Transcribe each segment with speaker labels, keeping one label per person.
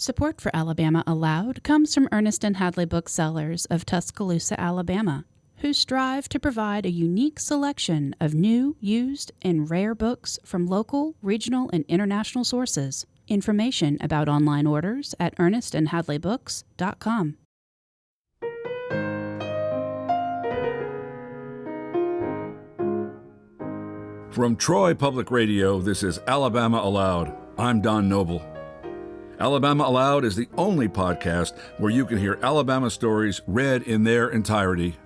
Speaker 1: Support for Alabama Aloud comes from Ernest and Hadley Booksellers of Tuscaloosa, Alabama, who strive to provide a unique selection of new, used, and rare books from local, regional, and international sources. Information about online orders at ernestandhadleybooks.com.
Speaker 2: From Troy Public Radio, this is Alabama Aloud. I'm Don Noble. Alabama Aloud is the only podcast where you can hear Alabama stories read in their entirety.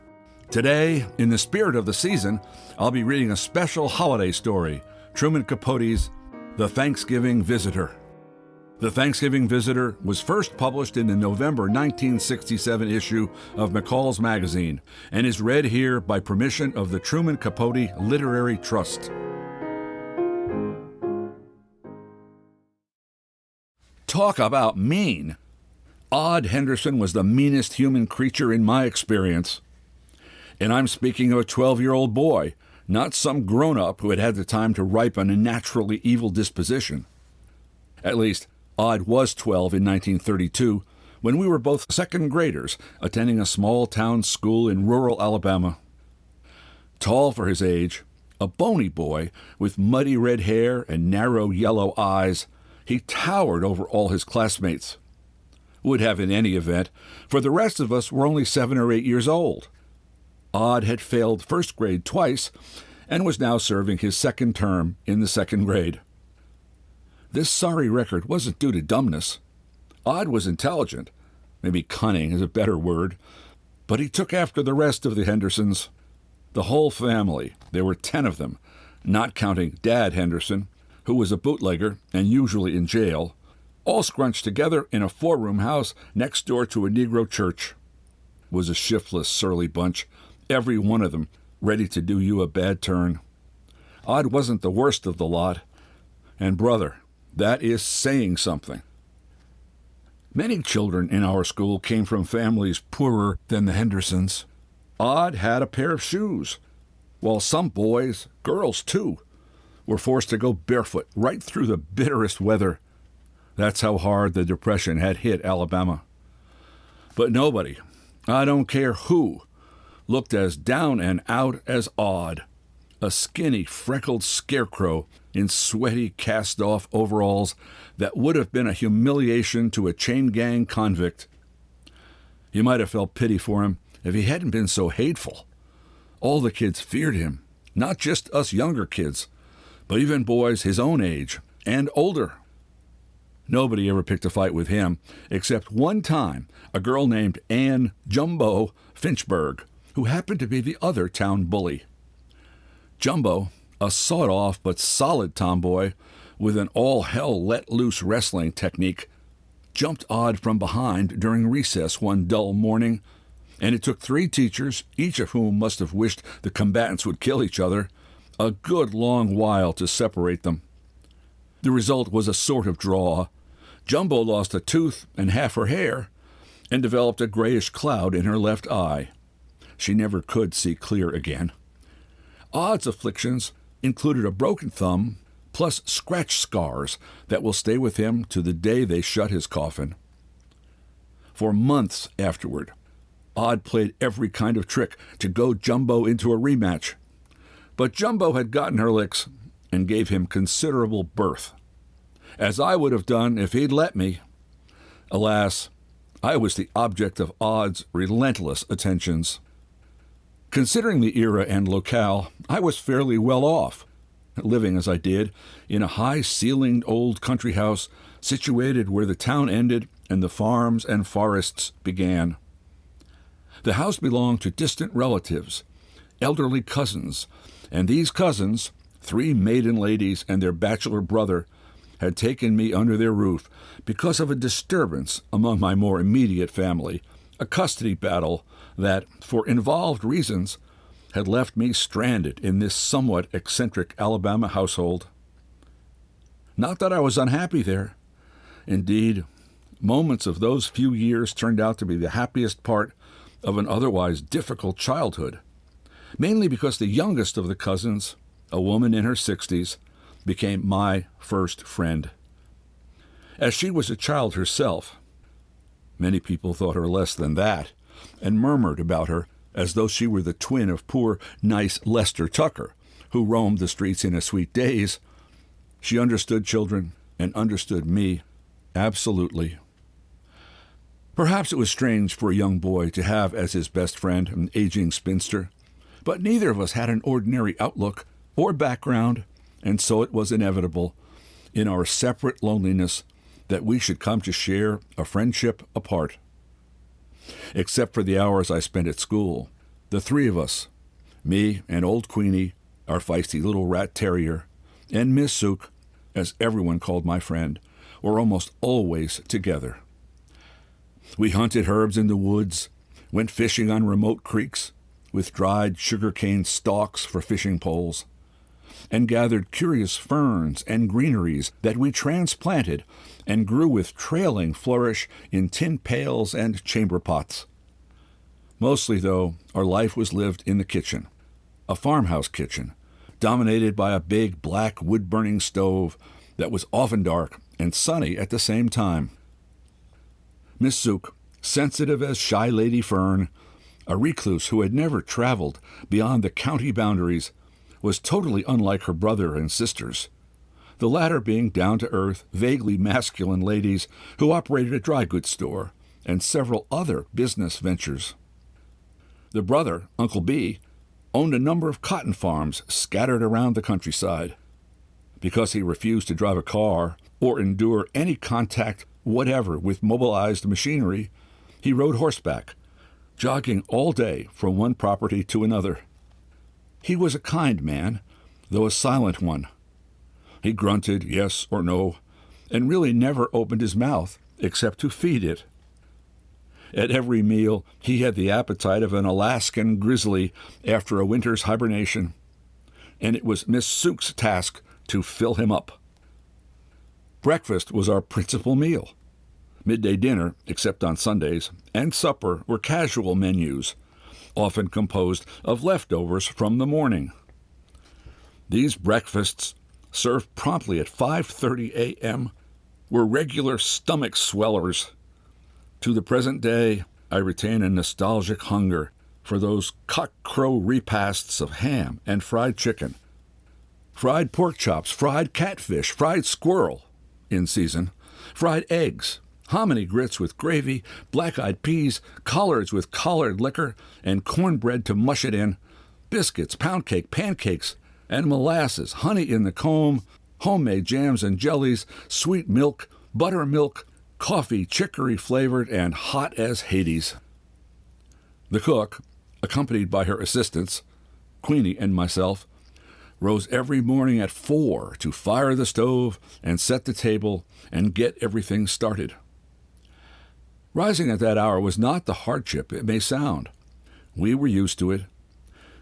Speaker 2: Today, in the spirit of the season, I'll be reading a special holiday story, Truman Capote's The Thanksgiving Visitor. The Thanksgiving Visitor was first published in the November 1967 issue of McCall's magazine and is read here by permission of the Truman Capote Literary Trust. Talk about mean. Odd Henderson was the meanest human creature in my experience. And I'm speaking of a 12-year-old boy, not some grown-up who had had the time to ripen a naturally evil disposition. At least, Odd was 12 in 1932, when we were both second graders attending a small-town school in rural Alabama. Tall for his age, a bony boy with muddy red hair and narrow yellow eyes, he towered over all his classmates. Would have in any event, for the rest of us were only 7 or 8 years old. Odd had failed first grade twice and was now serving his second term in the second grade. This sorry record wasn't due to dumbness. Odd was intelligent, maybe cunning is a better word, but he took after the rest of the Hendersons. The whole family, there were 10 of them, not counting Dad Henderson, who was a bootlegger and usually in jail, all scrunched together in a 4-room house next door to a Negro church. It was a shiftless, surly bunch, every one of them ready to do you a bad turn. Odd wasn't the worst of the lot, and brother, that is saying something. Many children in our school came from families poorer than the Hendersons. Odd had a pair of shoes, while some boys, girls too, were forced to go barefoot right through the bitterest weather. That's how hard the Depression had hit Alabama. But nobody, I don't care who, looked as down and out as Odd, a skinny, freckled scarecrow in sweaty, cast-off overalls that would have been a humiliation to a chain gang convict. You might have felt pity for him if he hadn't been so hateful. All the kids feared him, not just us younger kids, but even boys his own age and older. Nobody ever picked a fight with him, except one time a girl named Ann Jumbo Finchberg, who happened to be the other town bully. Jumbo, a sawed-off but solid tomboy with an all-hell let-loose wrestling technique, jumped Odd from behind during recess one dull morning, and it took 3 teachers, each of whom must have wished the combatants would kill each other, a good long while to separate them. The result was a sort of draw. Jumbo lost a tooth and half her hair and developed a grayish cloud in her left eye. She never could see clear again. Odd's afflictions included a broken thumb plus scratch scars that will stay with him to the day they shut his coffin. For months afterward, Odd played every kind of trick to goad Jumbo into a rematch. But Jumbo had gotten her licks and gave him considerable berth, as I would have done if he'd let me. Alas, I was the object of Odd's relentless attentions. Considering the era and locale, I was fairly well off, living as I did in a high-ceilinged old country house situated where the town ended and the farms and forests began. The house belonged to distant relatives, elderly cousins, and these cousins, 3 maiden ladies and their bachelor brother, had taken me under their roof because of a disturbance among my more immediate family, a custody battle that, for involved reasons, had left me stranded in this somewhat eccentric Alabama household. Not that I was unhappy there. Indeed, moments of those few years turned out to be the happiest part of an otherwise difficult childhood, mainly because the youngest of the cousins, a woman in her 60s, became my first friend. as she was a child herself. Many people thought her less than that, and murmured about her as though she were the twin of poor, nice Lester Tucker, who roamed the streets in his sweet days. She understood children and understood me absolutely. Perhaps it was strange for a young boy to have as his best friend an aging spinster, but neither of us had an ordinary outlook or background, and so it was inevitable, in our separate loneliness, that we should come to share a friendship apart. Except for the hours I spent at school, the three of us, me and old Queenie, our feisty little rat terrier, and Miss Sook, as everyone called my friend, were almost always together. We hunted herbs in the woods, went fishing on remote creeks, with dried sugar-cane stalks for fishing poles, and gathered curious ferns and greeneries that we transplanted and grew with trailing flourish in tin pails and chamber pots. Mostly, though, our life was lived in the kitchen, a farmhouse kitchen, dominated by a big black wood-burning stove that was often dark and sunny at the same time. Miss Sook, sensitive as shy Lady Fern, a recluse who had never traveled beyond the county boundaries, was totally unlike her brother and sisters, the latter being down-to-earth, vaguely masculine ladies who operated a dry goods store and several other business ventures. The brother, Uncle B, owned a number of cotton farms scattered around the countryside. Because he refused to drive a car or endure any contact whatever with mobilized machinery, he rode horseback, jogging all day from one property to another. He was a kind man, though a silent one. He grunted yes or no, and really never opened his mouth except to feed it. At every meal, he had the appetite of an Alaskan grizzly after a winter's hibernation, and it was Miss Sook's task to fill him up. Breakfast was our principal meal. Midday dinner, except on Sundays, and supper were casual menus, often composed of leftovers from the morning. These breakfasts, served promptly at 5:30 a.m., were regular stomach swellers. To the present day, I retain a nostalgic hunger for those cock-crow repasts of ham and fried chicken, fried pork chops, fried catfish, fried squirrel in season, fried eggs, hominy grits with gravy, black-eyed peas, collards with collard liquor, and cornbread to mush it in, biscuits, pound cake, pancakes, and molasses, honey in the comb, homemade jams and jellies, sweet milk, buttermilk, coffee chicory-flavored and hot as Hades. The cook, accompanied by her assistants, Queenie and myself, rose every morning at 4 to fire the stove and set the table and get everything started. Rising at that hour was not the hardship it may sound. We were used to it.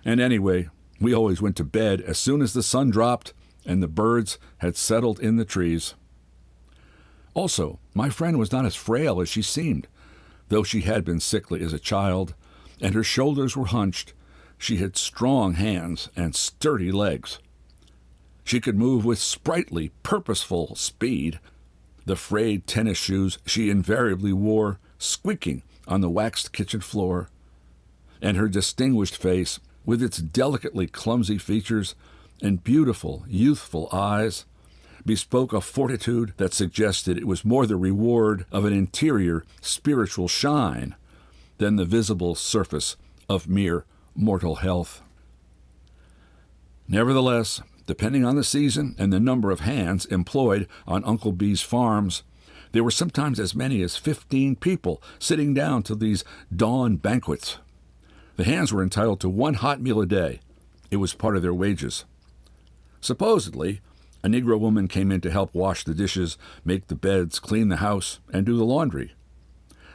Speaker 2: And anyway, we always went to bed as soon as the sun dropped and the birds had settled in the trees. Also, my friend was not as frail as she seemed. Though she had been sickly as a child, and her shoulders were hunched, she had strong hands and sturdy legs. She could move with sprightly, purposeful speed, the frayed tennis shoes she invariably wore squeaking on the waxed kitchen floor, and her distinguished face, with its delicately clumsy features and beautiful, youthful eyes, bespoke a fortitude that suggested it was more the reward of an interior spiritual shine than the visible surface of mere mortal health. Nevertheless, depending on the season and the number of hands employed on Uncle B's farms, there were sometimes as many as 15 people sitting down to these dawn banquets. The hands were entitled to one hot meal a day. It was part of their wages. Supposedly, a Negro woman came in to help wash the dishes, make the beds, clean the house, and do the laundry.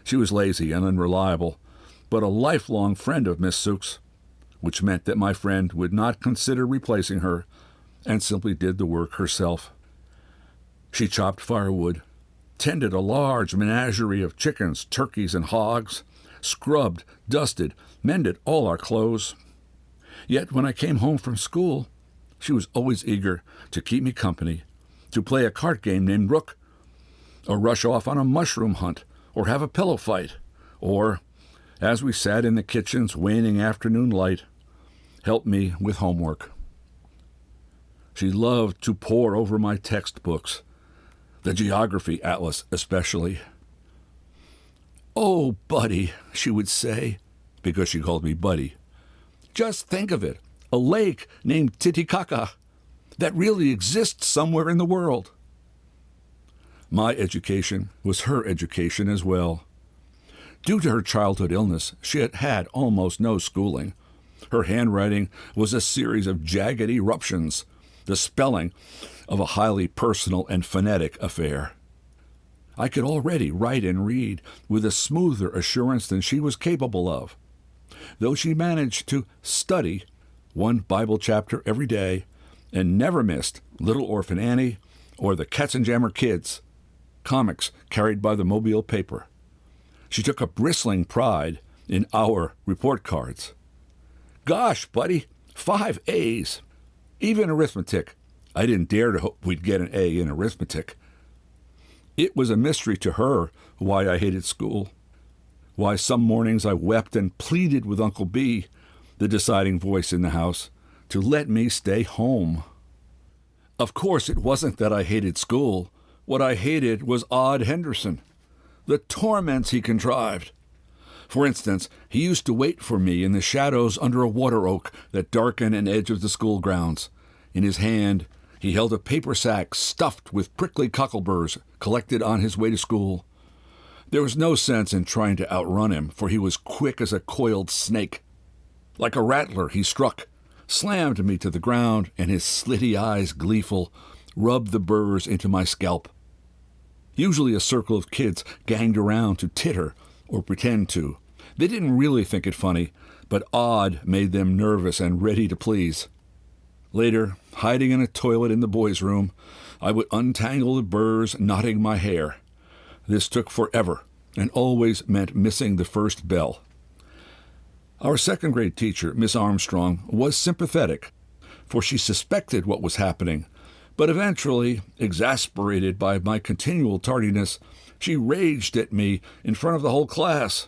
Speaker 2: She was lazy and unreliable, but a lifelong friend of Miss Sook's, which meant that my friend would not consider replacing her and simply did the work herself. She chopped firewood, tended a large menagerie of chickens, turkeys, and hogs, scrubbed, dusted, mended all our clothes. Yet when I came home from school, she was always eager to keep me company, to play a card game named Rook, or rush off on a mushroom hunt, or have a pillow fight, or, as we sat in the kitchen's waning afternoon light, help me with homework. She loved to pore over my textbooks, the geography atlas especially. "Oh, Buddy," she would say, because she called me Buddy, "just think of it, a lake named Titicaca that really exists somewhere in the world." My education was her education as well. Due to her childhood illness, she had had almost no schooling. Her handwriting was a series of jagged eruptions, the spelling of a highly personal and phonetic affair. I could already write and read with a smoother assurance than she was capable of, though she managed to study one Bible chapter every day and never missed Little Orphan Annie or the Katzenjammer Kids, comics carried by the Mobile paper. She took a bristling pride in our report cards. "Gosh, Buddy, 5 A's. Even arithmetic. I didn't dare to hope we'd get an A in arithmetic." It was a mystery to her why I hated school, why some mornings I wept and pleaded with Uncle B, the deciding voice in the house, to let me stay home. Of course, it wasn't that I hated school. What I hated was Odd Henderson, the torments he contrived. For instance, he used to wait for me in the shadows under a water oak that darkened an edge of the school grounds. In his hand, he held a paper sack stuffed with prickly cockleburrs collected on his way to school. There was no sense in trying to outrun him, for he was quick as a coiled snake. Like a rattler, he struck, slammed me to the ground, and his slitty eyes, gleeful, rubbed the burrs into my scalp. Usually a circle of kids ganged around to titter or pretend to. They didn't really think it funny, but Odd made them nervous and ready to please. Later, hiding in a toilet in the boys' room, I would untangle the burrs, knotting my hair. This took forever and always meant missing the first bell. Our second-grade teacher, Miss Armstrong, was sympathetic, for she suspected what was happening, but eventually, exasperated by my continual tardiness, she raged at me in front of the whole class.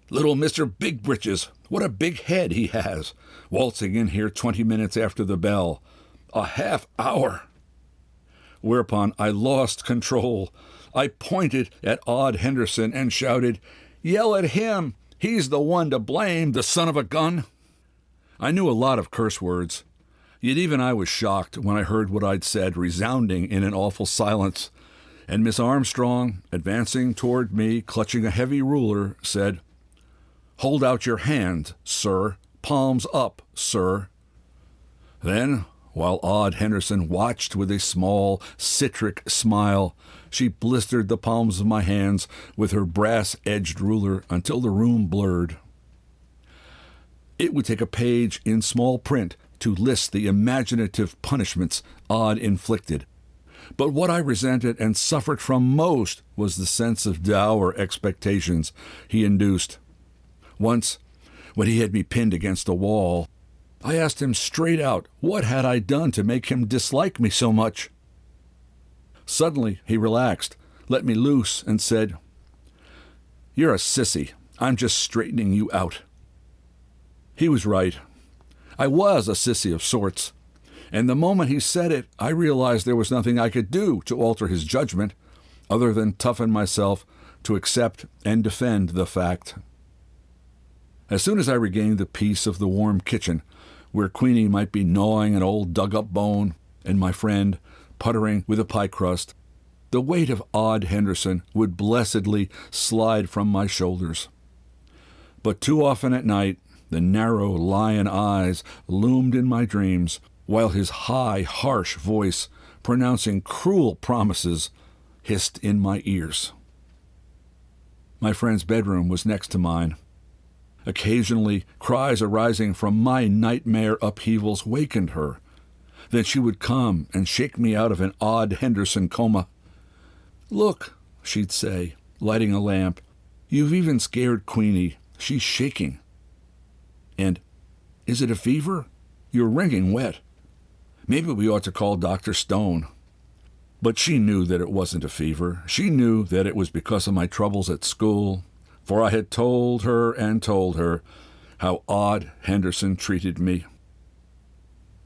Speaker 2: "Little Mr. Big Britches, what a big head he has, waltzing in here 20 minutes after the bell. A half hour." Whereupon I lost control. I pointed at Odd Henderson and shouted, "Yell at him! He's the one to blame, the son of a gun!" I knew a lot of curse words, yet even I was shocked when I heard what I'd said resounding in an awful silence, and Miss Armstrong, advancing toward me, clutching a heavy ruler, said, "Hold out your hand, sir. Palms up, sir." Then, while Odd Henderson watched with a small, citric smile, she blistered the palms of my hands with her brass-edged ruler until the room blurred. It would take a page in small print to list the imaginative punishments Odd inflicted. But what I resented and suffered from most was the sense of dour expectations he induced. Once, when he had me pinned against a wall, I asked him straight out what had I done to make him dislike me so much. Suddenly he relaxed, let me loose, and said, "You're a sissy. I'm just straightening you out." He was right. I was a sissy of sorts, and the moment he said it, I realized there was nothing I could do to alter his judgment, other than toughen myself to accept and defend the fact. As soon as I regained the peace of the warm kitchen, where Queenie might be gnawing an old dug-up bone, and my friend puttering with a pie crust, the weight of Odd Henderson would blessedly slide from my shoulders. But too often at night, the narrow lion eyes loomed in my dreams, while his high, harsh voice, pronouncing cruel promises, hissed in my ears. My friend's bedroom was next to mine. Occasionally, cries arising from my nightmare upheavals wakened her. Then she would come and shake me out of an Odd Henderson coma. "Look," she'd say, lighting a lamp, "you've even scared Queenie. She's shaking." And, "Is it a fever? You're wringing wet. Maybe we ought to call Dr. Stone." But she knew that it wasn't a fever. She knew that it was because of my troubles at school, for I had told her how odd Henderson treated me.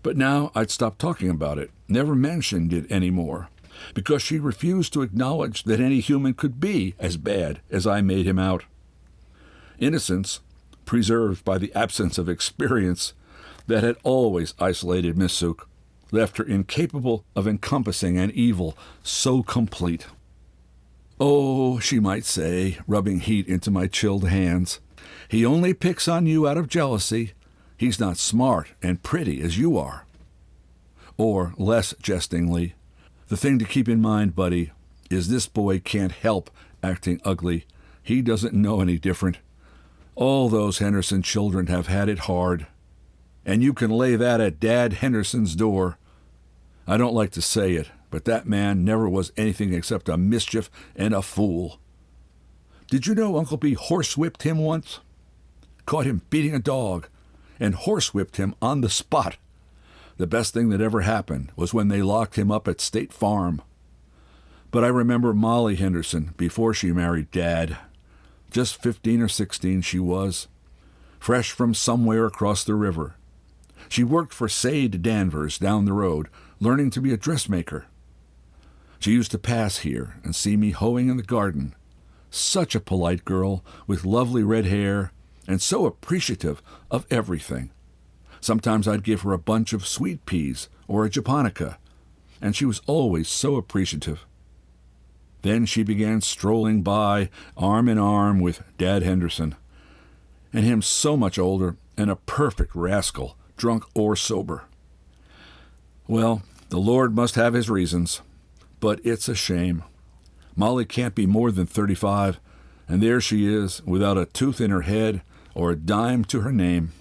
Speaker 2: But now I'd stopped talking about it, never mentioned it any more, because she refused to acknowledge that any human could be as bad as I made him out. Innocence, preserved by the absence of experience that had always isolated Miss Sooke, left her incapable of encompassing an evil so complete. "Oh," she might say, rubbing heat into my chilled hands, "he only picks on you out of jealousy. He's not smart and pretty as you are." Or, less jestingly, "The thing to keep in mind, buddy, is this boy can't help acting ugly. He doesn't know any different. All those Henderson children have had it hard. And you can lay that at Dad Henderson's door. I don't like to say it, but that man never was anything except a mischief and a fool. Did you know Uncle B horsewhipped him once? Caught him beating a dog, and horsewhipped him on the spot. The best thing that ever happened was when they locked him up at State Farm. But I remember Molly Henderson before she married Dad. Just 15 or 16 she was, fresh from somewhere across the river. She worked for Sade Danvers down the road, learning to be a dressmaker. She used to pass here and see me hoeing in the garden. Such a polite girl with lovely red hair and so appreciative of everything. Sometimes I'd give her a bunch of sweet peas or a japonica, and she was always so appreciative. Then she began strolling by, arm in arm with Dad Henderson, and him so much older and a perfect rascal, drunk or sober. Well, the Lord must have his reasons, but it's a shame. Molly can't be more than 35, and there she is, without a tooth in her head or a dime to her name.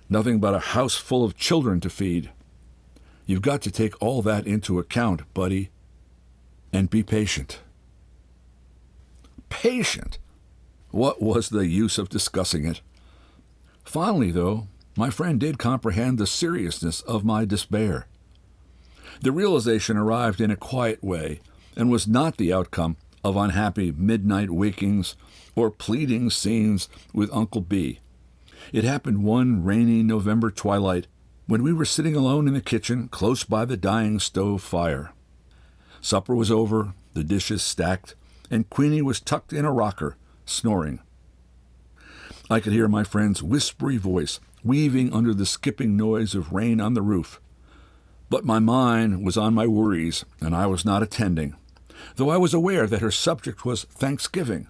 Speaker 2: Nothing but a house full of children to feed. You've got to take all that into account, buddy, and be patient." Patient? What was the use of discussing it? Finally, though, my friend did comprehend the seriousness of my despair. The realization arrived in a quiet way, and was not the outcome of unhappy midnight wakings or pleading scenes with Uncle B. It happened one rainy November twilight when we were sitting alone in the kitchen close by the dying stove fire. Supper was over, the dishes stacked, and Queenie was tucked in a rocker, snoring. I could hear my friend's whispery voice weaving under the skipping noise of rain on the roof. But my mind was on my worries, and I was not attending, though I was aware that her subject was Thanksgiving,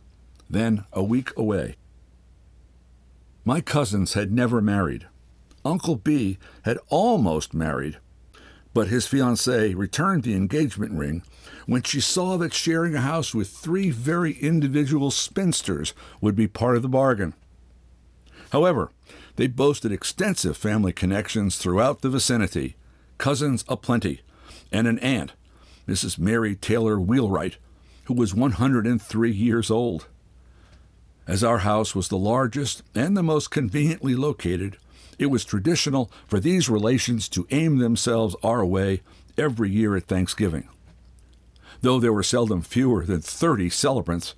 Speaker 2: then a week away. My cousins had never married. Uncle B had almost married, but his fiancée returned the engagement ring when she saw that sharing a house with 3 very individual spinsters would be part of the bargain. However, they boasted extensive family connections throughout the vicinity, cousins aplenty, and an aunt, Mrs. Mary Taylor Wheelwright, who was 103 years old. As our house was the largest and the most conveniently located, it was traditional for these relations to aim themselves our way every year at Thanksgiving. Though there were seldom fewer than 30 celebrants,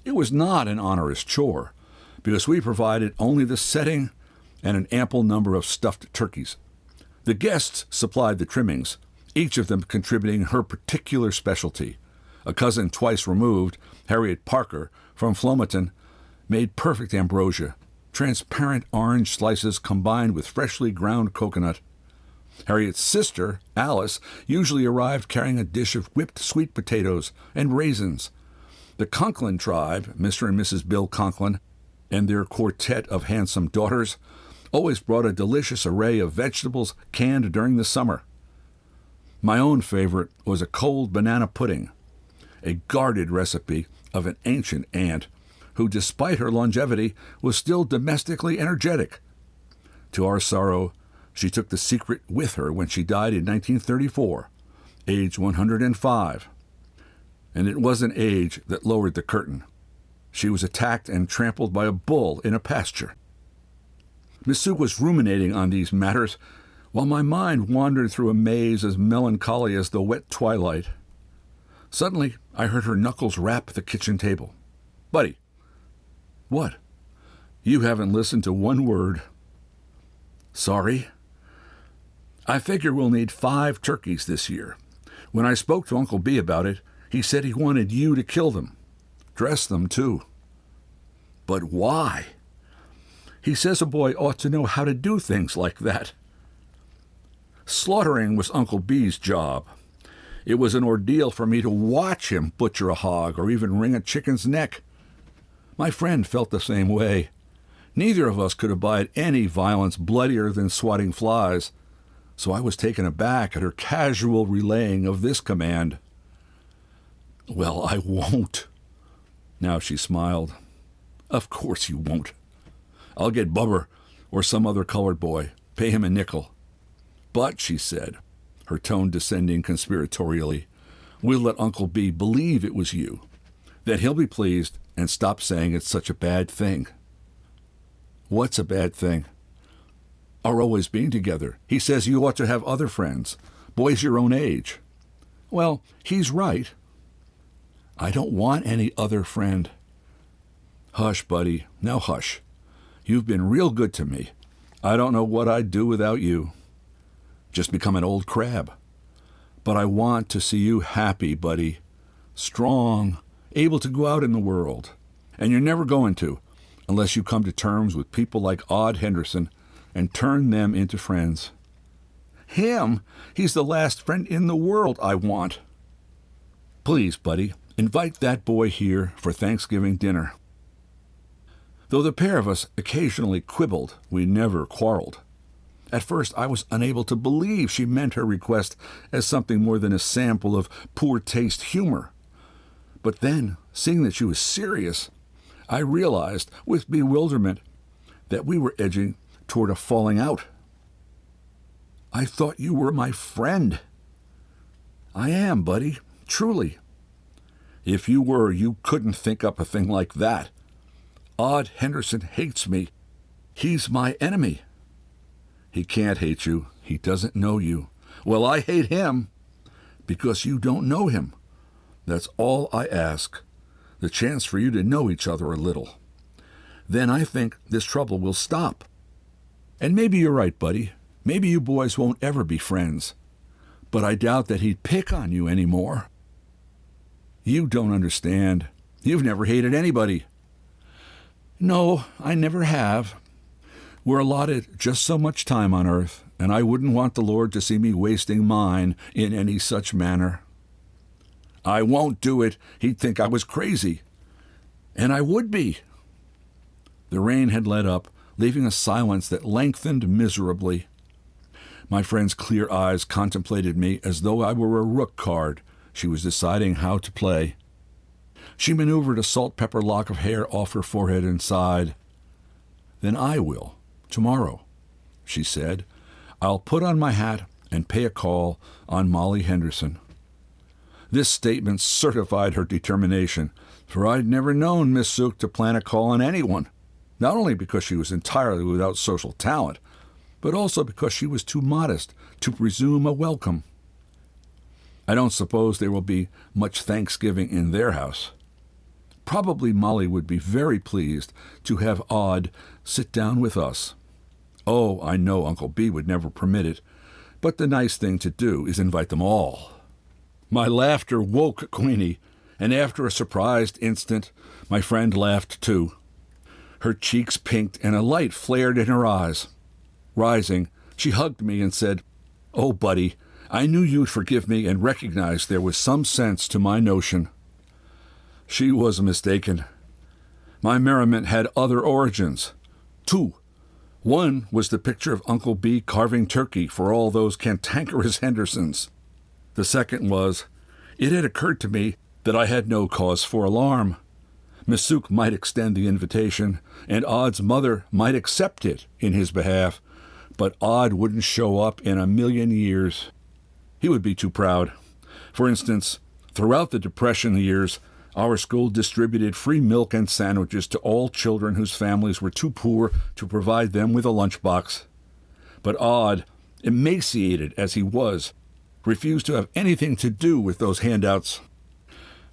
Speaker 2: it was not an onerous chore, because we provided only the setting and an ample number of stuffed turkeys. The guests supplied the trimmings, each of them contributing her particular specialty. A cousin twice removed, Harriet Parker, from Flomaton, made perfect ambrosia, transparent orange slices combined with freshly ground coconut. Harriet's sister, Alice, usually arrived carrying a dish of whipped sweet potatoes and raisins. The Conklin tribe, Mr. and Mrs. Bill Conklin, and their quartet of handsome daughters, always brought a delicious array of vegetables canned during the summer. My own favorite was a cold banana pudding, a guarded recipe of an ancient aunt who, despite her longevity, was still domestically energetic. To our sorrow, she took the secret with her when she died in 1934, age 105. And it was an age that lowered the curtain. She was attacked and trampled by a bull in a pasture. Miss Sooke was ruminating on these matters, while my mind wandered through a maze as melancholy as the wet twilight. Suddenly, I heard her knuckles rap the kitchen table. "Buddy." "What?" "You haven't listened to one word." "Sorry." "I figure we'll need 5 turkeys this year. When I spoke to Uncle B about it, he said he wanted you to kill them. Dress them, too." "But why?" "He says a boy ought to know how to do things like that." Slaughtering was Uncle B's job. It was an ordeal for me to watch him butcher a hog or even wring a chicken's neck. My friend felt the same way. Neither of us could abide any violence bloodier than swatting flies, so I was taken aback at her casual relaying of this command. "Well, I won't." Now she smiled. "Of course you won't. I'll get Bubber or some other colored boy, pay him a nickel. But," she said, her tone descending conspiratorially, "we'll let Uncle B believe it was you. Then he'll be pleased and stop saying it's such a bad thing." "What's a bad thing?" "Our always being together. He says you ought to have other friends, boys your own age." "Well, he's right." "I don't want any other friend." "Hush, buddy. Now hush. You've been real good to me. I don't know what I'd do without you. Just become an old crab. But I want to see you happy, buddy. Strong, able to go out in the world. And you're never going to, unless you come to terms with people like Odd Henderson and turn them into friends." "Him? He's the last friend in the world I want." "Please, buddy, invite that boy here for Thanksgiving dinner." Though the pair of us occasionally quibbled, we never quarreled. At first I was unable to believe she meant her request as something more than a sample of poor taste humor. But then, seeing that she was serious, I realized with bewilderment that we were edging toward a falling out. "I thought you were my friend." "I am, buddy, truly." "If you were, you couldn't think up a thing like that. Odd Henderson hates me. He's my enemy." "He can't hate you. He doesn't know you." "Well, I hate him." "Because you don't know him. That's all I ask. The chance for you to know each other a little. Then I think this trouble will stop. And maybe you're right, buddy. Maybe you boys won't ever be friends. But I doubt that he'd pick on you anymore." "You don't understand. You've never hated anybody." "No, I never have. We're allotted just so much time on earth, and I wouldn't want the Lord to see me wasting mine in any such manner." "I won't do it. He'd think I was crazy." "And I would be." The rain had let up, leaving a silence that lengthened miserably. My friend's clear eyes contemplated me as though I were a rook card she was deciding how to play. She maneuvered a salt-pepper lock of hair off her forehead and sighed. "Then I will, tomorrow," she said. "I'll put on my hat and pay a call on Molly Henderson." This statement certified her determination, for I'd never known Miss Sooke to plan a call on anyone, not only because she was entirely without social talent, but also because she was too modest to presume a welcome. I don't suppose there will be much Thanksgiving in their house. Probably Molly would be very pleased to have Odd sit down with us. Oh, I know Uncle B would never permit it, but the nice thing to do is invite them all. My laughter woke Queenie, and after a surprised instant, my friend laughed too. Her cheeks pinked and a light flared in her eyes. Rising, she hugged me and said, "Oh, buddy, I knew you'd forgive me and recognized there was some sense to my notion." She was mistaken. My merriment had other origins. 2. One was the picture of Uncle B carving turkey for all those cantankerous Hendersons. The second was, it had occurred to me that I had no cause for alarm. Miss Sooke might extend the invitation, and Odd's mother might accept it in his behalf, but Odd wouldn't show up in a million years. He would be too proud. For instance, throughout the Depression years, our school distributed free milk and sandwiches to all children whose families were too poor to provide them with a lunchbox. But Odd, emaciated as he was, refused to have anything to do with those handouts.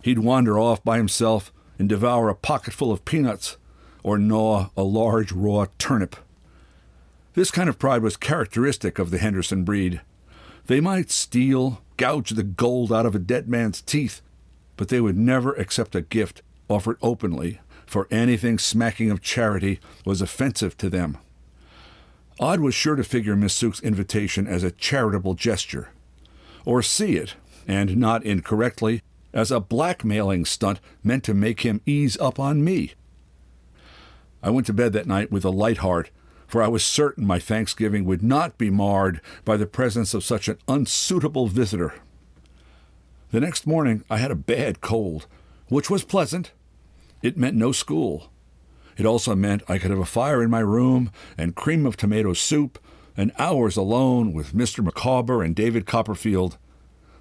Speaker 2: He'd wander off by himself and devour a pocketful of peanuts or gnaw a large raw turnip. This kind of pride was characteristic of the Henderson breed. They might steal, gouge the gold out of a dead man's teeth, but they would never accept a gift offered openly, for anything smacking of charity was offensive to them. Odd was sure to figure Miss Sook's invitation as a charitable gesture, or see it, and not incorrectly, as a blackmailing stunt meant to make him ease up on me. I went to bed that night with a light heart, for I was certain my Thanksgiving would not be marred by the presence of such an unsuitable visitor. The next morning I had a bad cold, which was pleasant. It meant no school. It also meant I could have a fire in my room and cream of tomato soup and hours alone with Mr. Micawber and David Copperfield,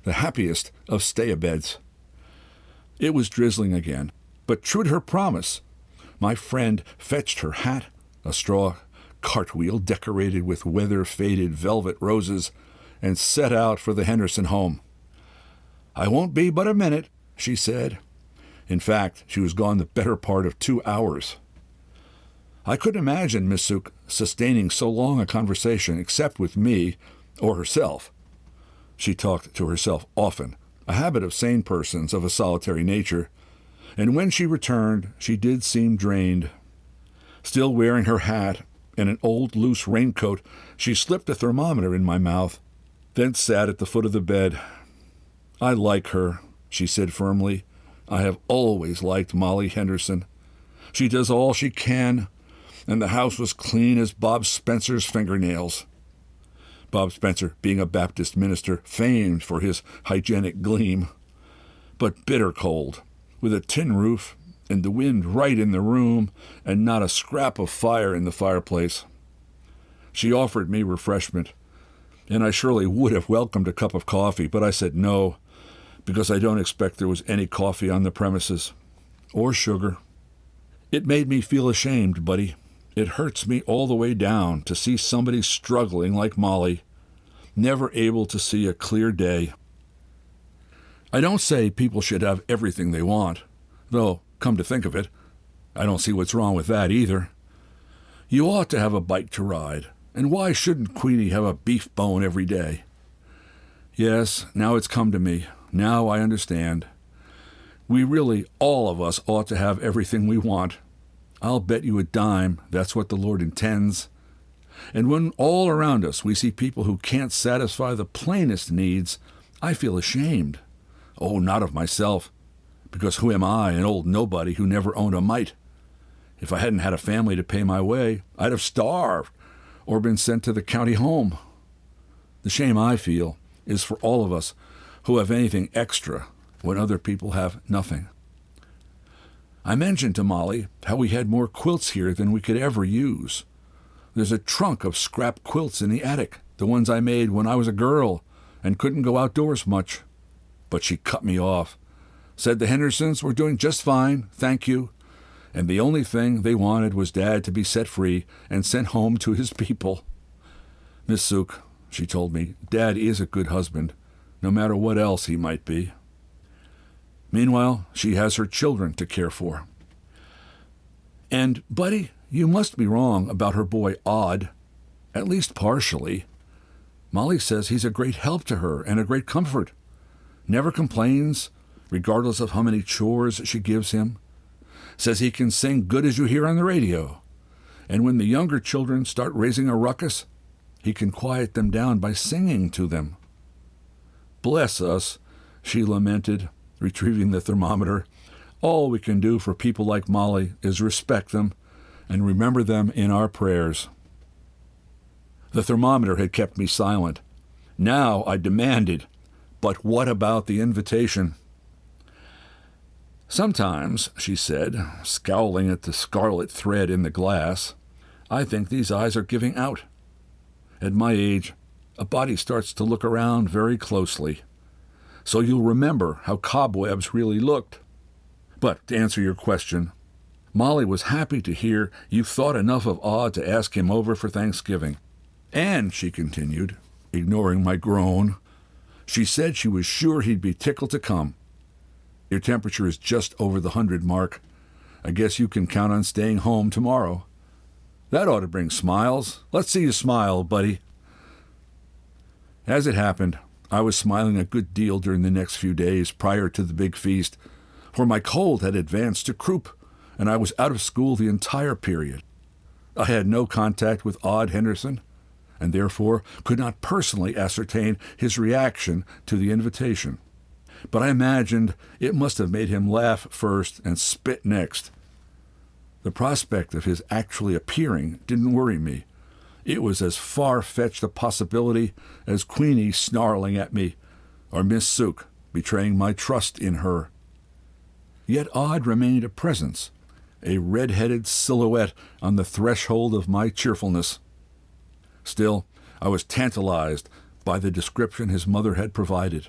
Speaker 2: the happiest of stay-abeds. It was drizzling again, but true to her promise, my friend fetched her hat, a straw cartwheel decorated with weather-faded velvet roses, and set out for the Henderson home. "I won't be but a minute," she said. In fact, she was gone the better part of 2 hours. I couldn't imagine Miss Sook sustaining so long a conversation except with me or herself. She talked to herself often, a habit of sane persons of a solitary nature, and when she returned, she did seem drained. Still wearing her hat and an old loose raincoat, she slipped a thermometer in my mouth, then sat at the foot of the bed. "I like her," she said firmly. "I have always liked Molly Henderson. She does all she can, and the house was clean as Bob Spencer's fingernails." Bob Spencer being a Baptist minister famed for his hygienic gleam, but bitter cold, with a tin roof and the wind right in the room and not a scrap of fire in the fireplace. She offered me refreshment, and I surely would have welcomed a cup of coffee, but I said no, because I don't expect there was any coffee on the premises, or sugar. It made me feel ashamed, buddy. It hurts me all the way down to see somebody struggling like Molly, never able to see a clear day. I don't say people should have everything they want, though, come to think of it, I don't see what's wrong with that either. You ought to have a bike to ride, and why shouldn't Queenie have a beef bone every day? Yes, now it's come to me. Now I understand. We really, all of us, ought to have everything we want. I'll bet you a dime that's what the Lord intends. And when all around us we see people who can't satisfy the plainest needs, I feel ashamed. Oh, not of myself, because who am I, an old nobody who never owned a mite? If I hadn't had a family to pay my way, I'd have starved or been sent to the county home. The shame I feel is for all of us who have anything extra when other people have nothing. I mentioned to Molly how we had more quilts here than we could ever use. There's a trunk of scrap quilts in the attic, the ones I made when I was a girl and couldn't go outdoors much. But she cut me off, said the Hendersons were doing just fine, thank you, and the only thing they wanted was Dad to be set free and sent home to his people. "Miss Sook," she told me, "Dad is a good husband, no matter what else he might be." Meanwhile, she has her children to care for. And, buddy, you must be wrong about her boy Odd, at least partially. Molly says he's a great help to her and a great comfort. Never complains, regardless of how many chores she gives him. Says he can sing good as you hear on the radio. And when the younger children start raising a ruckus, he can quiet them down by singing to them. "Bless us," she lamented, retrieving the thermometer. "All we can do for people like Molly is respect them and remember them in our prayers." The thermometer had kept me silent. Now I demanded, "But what about the invitation?" "Sometimes," she said, scowling at the scarlet thread in the glass, "I think these eyes are giving out. At my age, a body starts to look around very closely. So you'll remember how cobwebs really looked. But to answer your question, Molly was happy to hear you thought enough of Odd to ask him over for Thanksgiving. And," she continued, ignoring my groan, "she said she was sure he'd be tickled to come. Your temperature is just over the 100 mark. I guess you can count on staying home tomorrow. That ought to bring smiles. Let's see you smile, buddy. As it happened, I was smiling a good deal during the next few days prior to the big feast, for my cold had advanced to croup, and I was out of school the entire period. I had no contact with Odd Henderson, and therefore could not personally ascertain his reaction to the invitation. But I imagined it must have made him laugh first and spit next. The prospect of his actually appearing didn't worry me. It was as far-fetched a possibility as Queenie snarling at me, or Miss Sooke betraying my trust in her. Yet Odd remained a presence, a red-headed silhouette on the threshold of my cheerfulness. Still, I was tantalized by the description his mother had provided.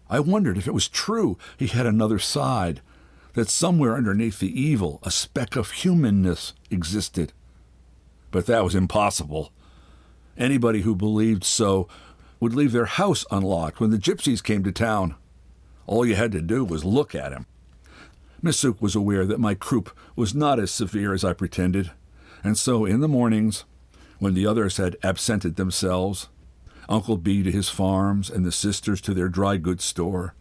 Speaker 2: I wondered if it was true he had another side, that somewhere underneath the evil a speck of humanness existed. But that was impossible. Anybody who believed so would leave their house unlocked when the gypsies came to town. All you had to do was look at him. Miss Sooke was aware that my croup was not as severe as I pretended, and so in the mornings, when the others had absented themselves, Uncle B to his farms and the sisters to their dry goods store,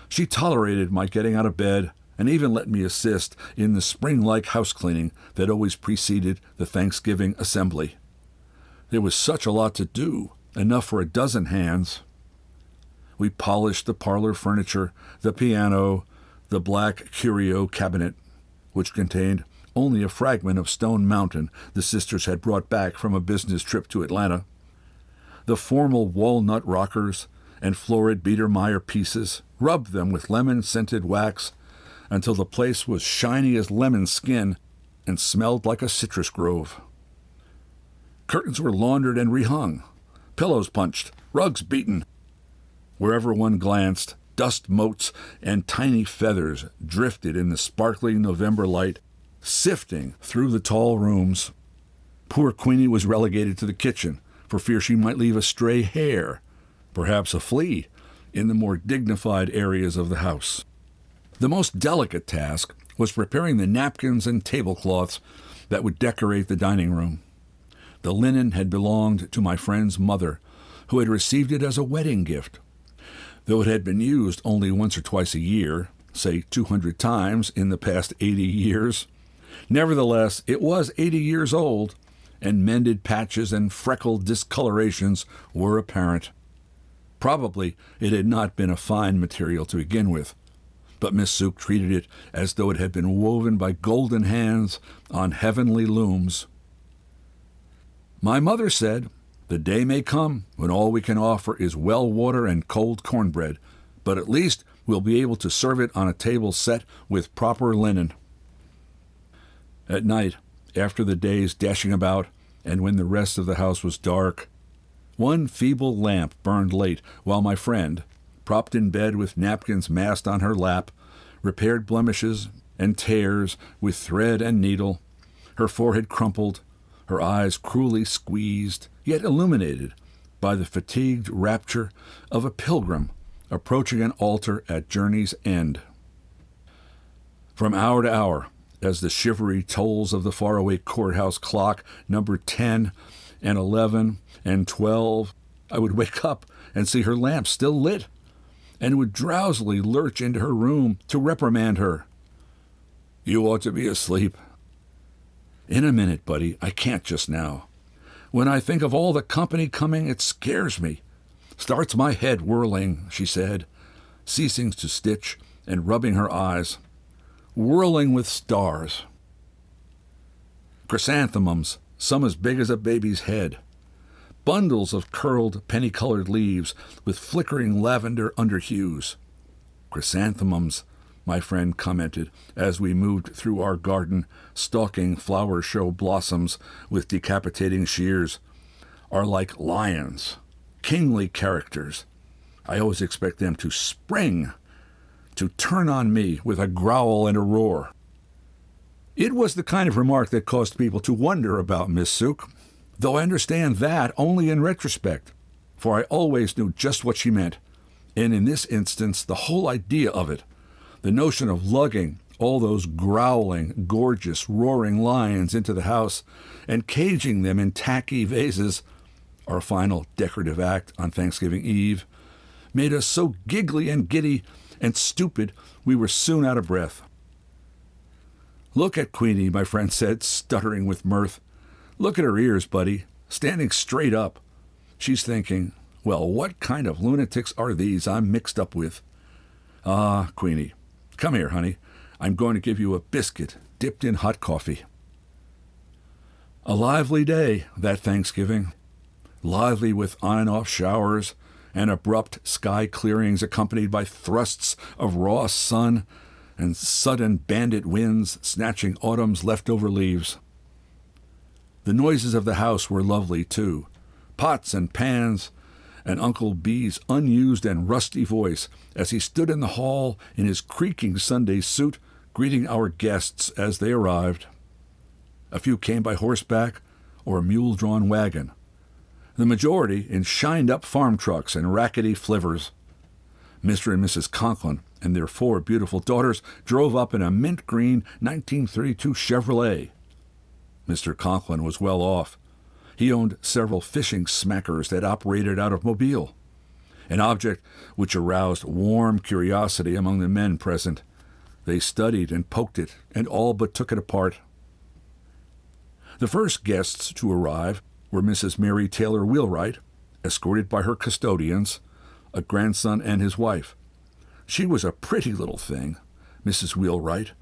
Speaker 2: she tolerated my getting out of bed and even let me assist in the spring-like house-cleaning that always preceded the Thanksgiving assembly. There was such a lot to do, enough for a dozen hands. We polished the parlor furniture, the piano, the black curio cabinet, which contained only a fragment of Stone Mountain the sisters had brought back from a business trip to Atlanta, the formal walnut rockers and florid Biedermeier pieces, rubbed them with lemon-scented wax until the place was shiny as lemon skin and smelled like a citrus grove. Curtains were laundered and rehung, pillows punched, rugs beaten. Wherever one glanced, dust motes and tiny feathers drifted in the sparkling November light, sifting through the tall rooms. Poor Queenie was relegated to the kitchen for fear she might leave a stray hair, perhaps a flea, in the more dignified areas of the house. The most delicate task was preparing the napkins and tablecloths that would decorate the dining room. The linen had belonged to my friend's mother, who had received it as a wedding gift. Though it had been used only once or twice a year, say 200 times in the past 80 years, nevertheless it was 80 years old, and mended patches and freckled discolorations were apparent. Probably it had not been a fine material to begin with, but Miss Sooke treated it as though it had been woven by golden hands on heavenly looms. My mother said, "The day may come when all we can offer is well water and cold cornbread, but at least we'll be able to serve it on a table set with proper linen." At night, after the day's dashing about, and when the rest of the house was dark, one feeble lamp burned late while my friend, propped in bed with napkins massed on her lap, repaired blemishes and tears with thread and needle, her forehead crumpled, her eyes cruelly squeezed, yet illuminated by the fatigued rapture of a pilgrim approaching an altar at journey's end. From hour to hour, as the shivery tolls of the faraway courthouse clock numbered 10 and 11 and 12, I would wake up and see her lamp still lit, and would drowsily lurch into her room to reprimand her. "You ought to be asleep." "In a minute, buddy. I can't just now. When I think of all the company coming, it scares me. Starts my head whirling," she said, ceasing to stitch and rubbing her eyes. "Whirling with stars. Chrysanthemums, some as big as a baby's head. Bundles of curled, penny-colored leaves with flickering lavender underhues. Chrysanthemums," my friend commented as we moved through our garden, stalking flower show blossoms with decapitating shears, "are like lions, kingly characters. I always expect them to spring, to turn on me with a growl and a roar." It was the kind of remark that caused people to wonder about Miss Sooke, though I understand that only in retrospect, for I always knew just what she meant, and in this instance the whole idea of it, The notion of lugging all those growling, gorgeous, roaring lions into the house and caging them in tacky vases, our final decorative act on Thanksgiving Eve, made us so giggly and giddy and stupid we were soon out of breath. "Look at Queenie," my friend said, stuttering with mirth. "Look at her ears, buddy, standing straight up. She's thinking, well, what kind of lunatics are these I'm mixed up with? Ah, Queenie, come here, honey. I'm going to give you a biscuit dipped in hot coffee." A lively day, that Thanksgiving. Lively with on-and-off showers and abrupt sky clearings accompanied by thrusts of raw sun and sudden bandit winds snatching autumn's leftover leaves. The noises of the house were lovely, too. Pots and pans, and Uncle B's unused and rusty voice as he stood in the hall in his creaking Sunday suit, greeting our guests as they arrived. A few came by horseback or a mule-drawn wagon. The majority in shined-up farm trucks and rackety flivvers. Mr. and Mrs. Conklin and their 4 beautiful daughters drove up in a mint-green 1932 Chevrolet. Mr. Conklin was well off. He owned several fishing smackers that operated out of Mobile, an object which aroused warm curiosity among the men present. They studied and poked it, and all but took it apart. The first guests to arrive were Mrs. Mary Taylor Wheelwright, escorted by her custodians, a grandson and his wife. She was a pretty little thing, Mrs. Wheelwright.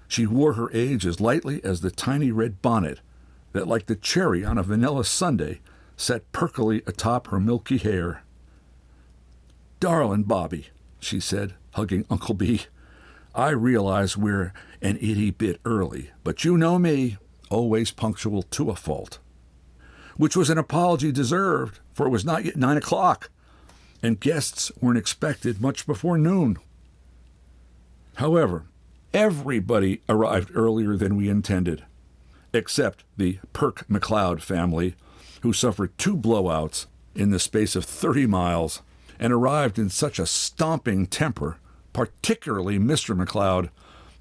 Speaker 2: She wore her age as lightly as the tiny red bonnet that, like the cherry on a vanilla sundae, sat perkily atop her milky hair. "Darlin' Bobby," she said, hugging Uncle B, "I realize we're an itty bit early, but you know me, always punctual to a fault." Which was an apology deserved, for it was not yet 9 o'clock, and guests weren't expected much before noon. However, everybody arrived earlier than we intended, except the Perk McLeod family, who suffered 2 blowouts in the space of 30 miles and arrived in such a stomping temper, particularly Mr. McLeod,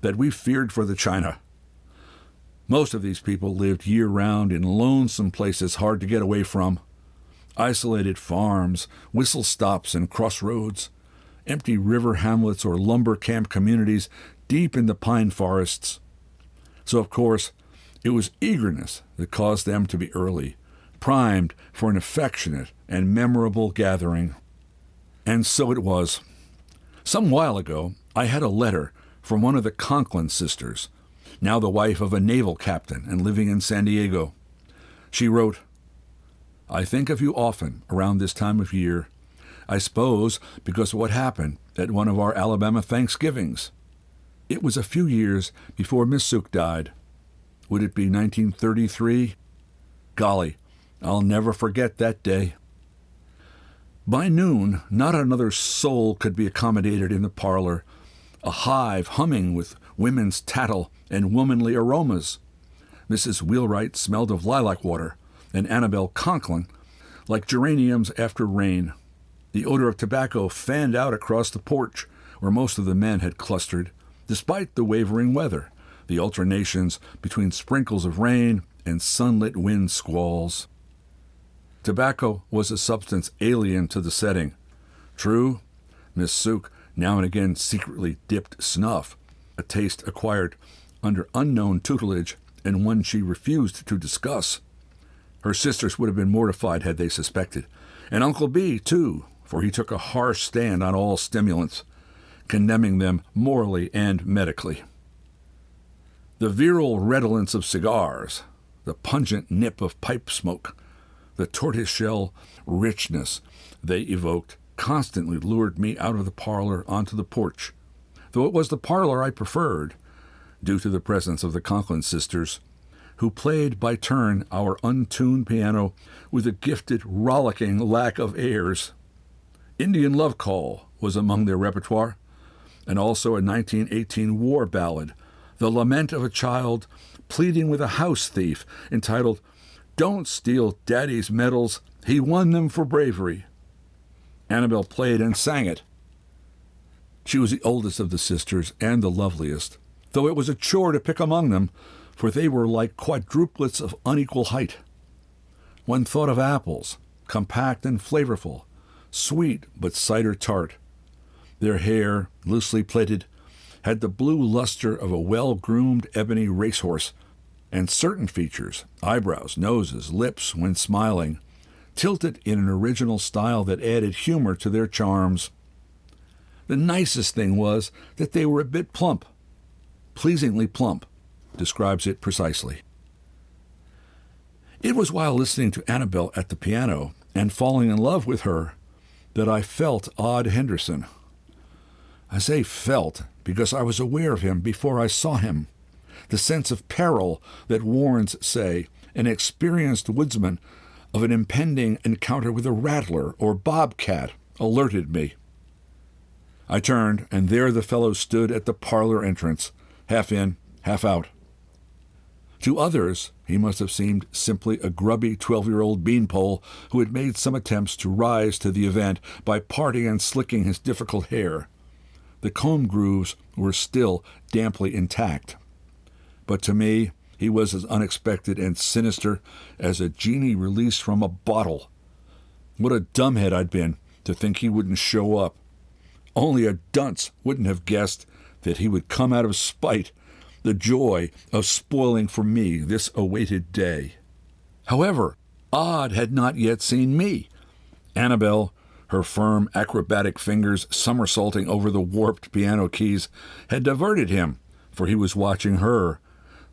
Speaker 2: that we feared for the china. Most of these people lived year-round in lonesome places hard to get away from. Isolated farms, whistle stops and crossroads, empty river hamlets or lumber camp communities deep in the pine forests. So, of course, it was eagerness that caused them to be early, primed for an affectionate and memorable gathering. And so it was. Some while ago, I had a letter from one of the Conklin sisters, now the wife of a naval captain and living in San Diego. She wrote, "I think of you often around this time of year, I suppose because of what happened at one of our Alabama Thanksgivings. It was a few years before Miss Suk died. Would it be 1933? Golly, I'll never forget that day." By noon, not another soul could be accommodated in the parlor, a hive humming with women's tattle and womanly aromas. Mrs. Wheelwright smelled of lilac water, and Annabel Conklin like geraniums after rain. The odor of tobacco fanned out across the porch, where most of the men had clustered, despite the wavering weather, the alternations between sprinkles of rain and sunlit wind squalls. Tobacco was a substance alien to the setting. True, Miss Suk now and again secretly dipped snuff, a taste acquired under unknown tutelage and one she refused to discuss. Her sisters would have been mortified had they suspected, and Uncle B, too, for he took a harsh stand on all stimulants, condemning them morally and medically. The virile redolence of cigars, the pungent nip of pipe smoke, the tortoiseshell richness they evoked constantly lured me out of the parlor onto the porch, though it was the parlor I preferred, due to the presence of the Conklin sisters, who played by turn our untuned piano with a gifted, rollicking lack of airs. Indian Love Call was among their repertoire, and also a 1918 war ballad, the lament of a child pleading with a house thief, entitled "Don't Steal Daddy's Medals, He Won Them for Bravery." Annabel played and sang it. She was the oldest of the sisters and the loveliest, though it was a chore to pick among them, for they were like quadruplets of unequal height. One thought of apples, compact and flavorful, sweet but cider tart. Their hair, loosely plaited, had the blue luster of a well-groomed ebony racehorse, and certain features, eyebrows, noses, lips, when smiling, tilted in an original style that added humor to their charms. The nicest thing was that they were a bit plump. Pleasingly plump describes it precisely. It was while listening to Annabel at the piano and falling in love with her that I felt Odd Henderson. I say felt because I was aware of him before I saw him. The sense of peril that warns, say, an experienced woodsman of an impending encounter with a rattler or bobcat alerted me. I turned, and there the fellow stood at the parlor entrance, half in, half out. To others, he must have seemed simply a grubby 12-year-old beanpole who had made some attempts to rise to the event by parting and slicking his difficult hair. The comb grooves were still damply intact. But to me, he was as unexpected and sinister as a genie released from a bottle. What a dumbhead I'd been to think he wouldn't show up. Only a dunce wouldn't have guessed that he would come out of spite, the joy of spoiling for me this awaited day. However, Odd had not yet seen me. Annabel, her firm, acrobatic fingers somersaulting over the warped piano keys, had diverted him, for he was watching her,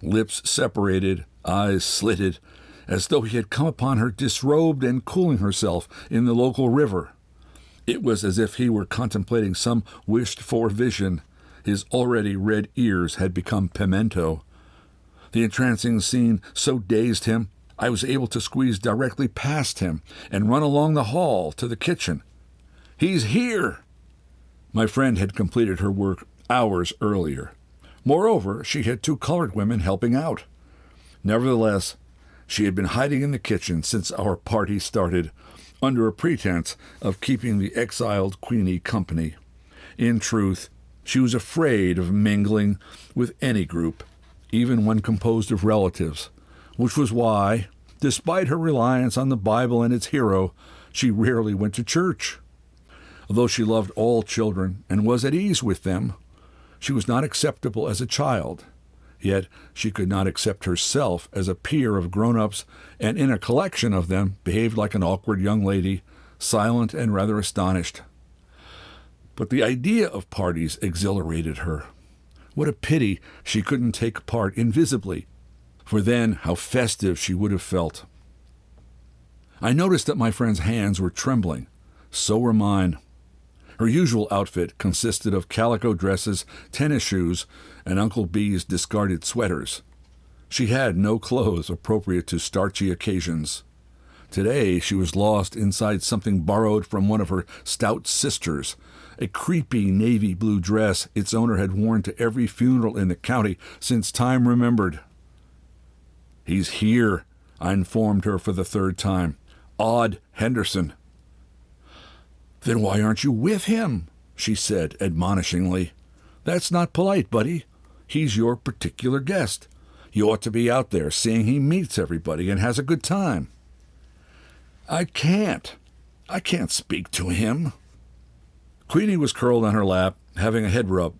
Speaker 2: lips separated, eyes slitted, as though he had come upon her disrobed and cooling herself in the local river. It was as if he were contemplating some wished-for vision. His already red ears had become pimento. The entrancing scene so dazed him, I was able to squeeze directly past him and run along the hall to the kitchen. "He's here!" My friend had completed her work hours earlier. Moreover, she had 2 colored women helping out. Nevertheless, she had been hiding in the kitchen since our party started, under a pretense of keeping the exiled Queenie company. In truth, she was afraid of mingling with any group, even when composed of relatives, which was why, despite her reliance on the Bible and its hero, she rarely went to church. Although she loved all children and was at ease with them, she was not acceptable as a child. Yet she could not accept herself as a peer of grown-ups, and in a collection of them behaved like an awkward young lady, silent and rather astonished. But the idea of parties exhilarated her. What a pity she couldn't take part invisibly, for then how festive she would have felt. I noticed that my friend's hands were trembling. So were mine. Her usual outfit consisted of calico dresses, tennis shoes, and Uncle B's discarded sweaters. She had no clothes appropriate to starchy occasions. Today she was lost inside something borrowed from one of her stout sisters, a creepy navy blue dress its owner had worn to every funeral in the county since time remembered. "He's here," I informed her for the 3rd time. "Odd Henderson." "Then why aren't you with him?" she said admonishingly. "That's not polite, buddy. He's your particular guest. You ought to be out there seeing he meets everybody and has a good time." I can't speak to him." Queenie was curled on her lap, having a head rub.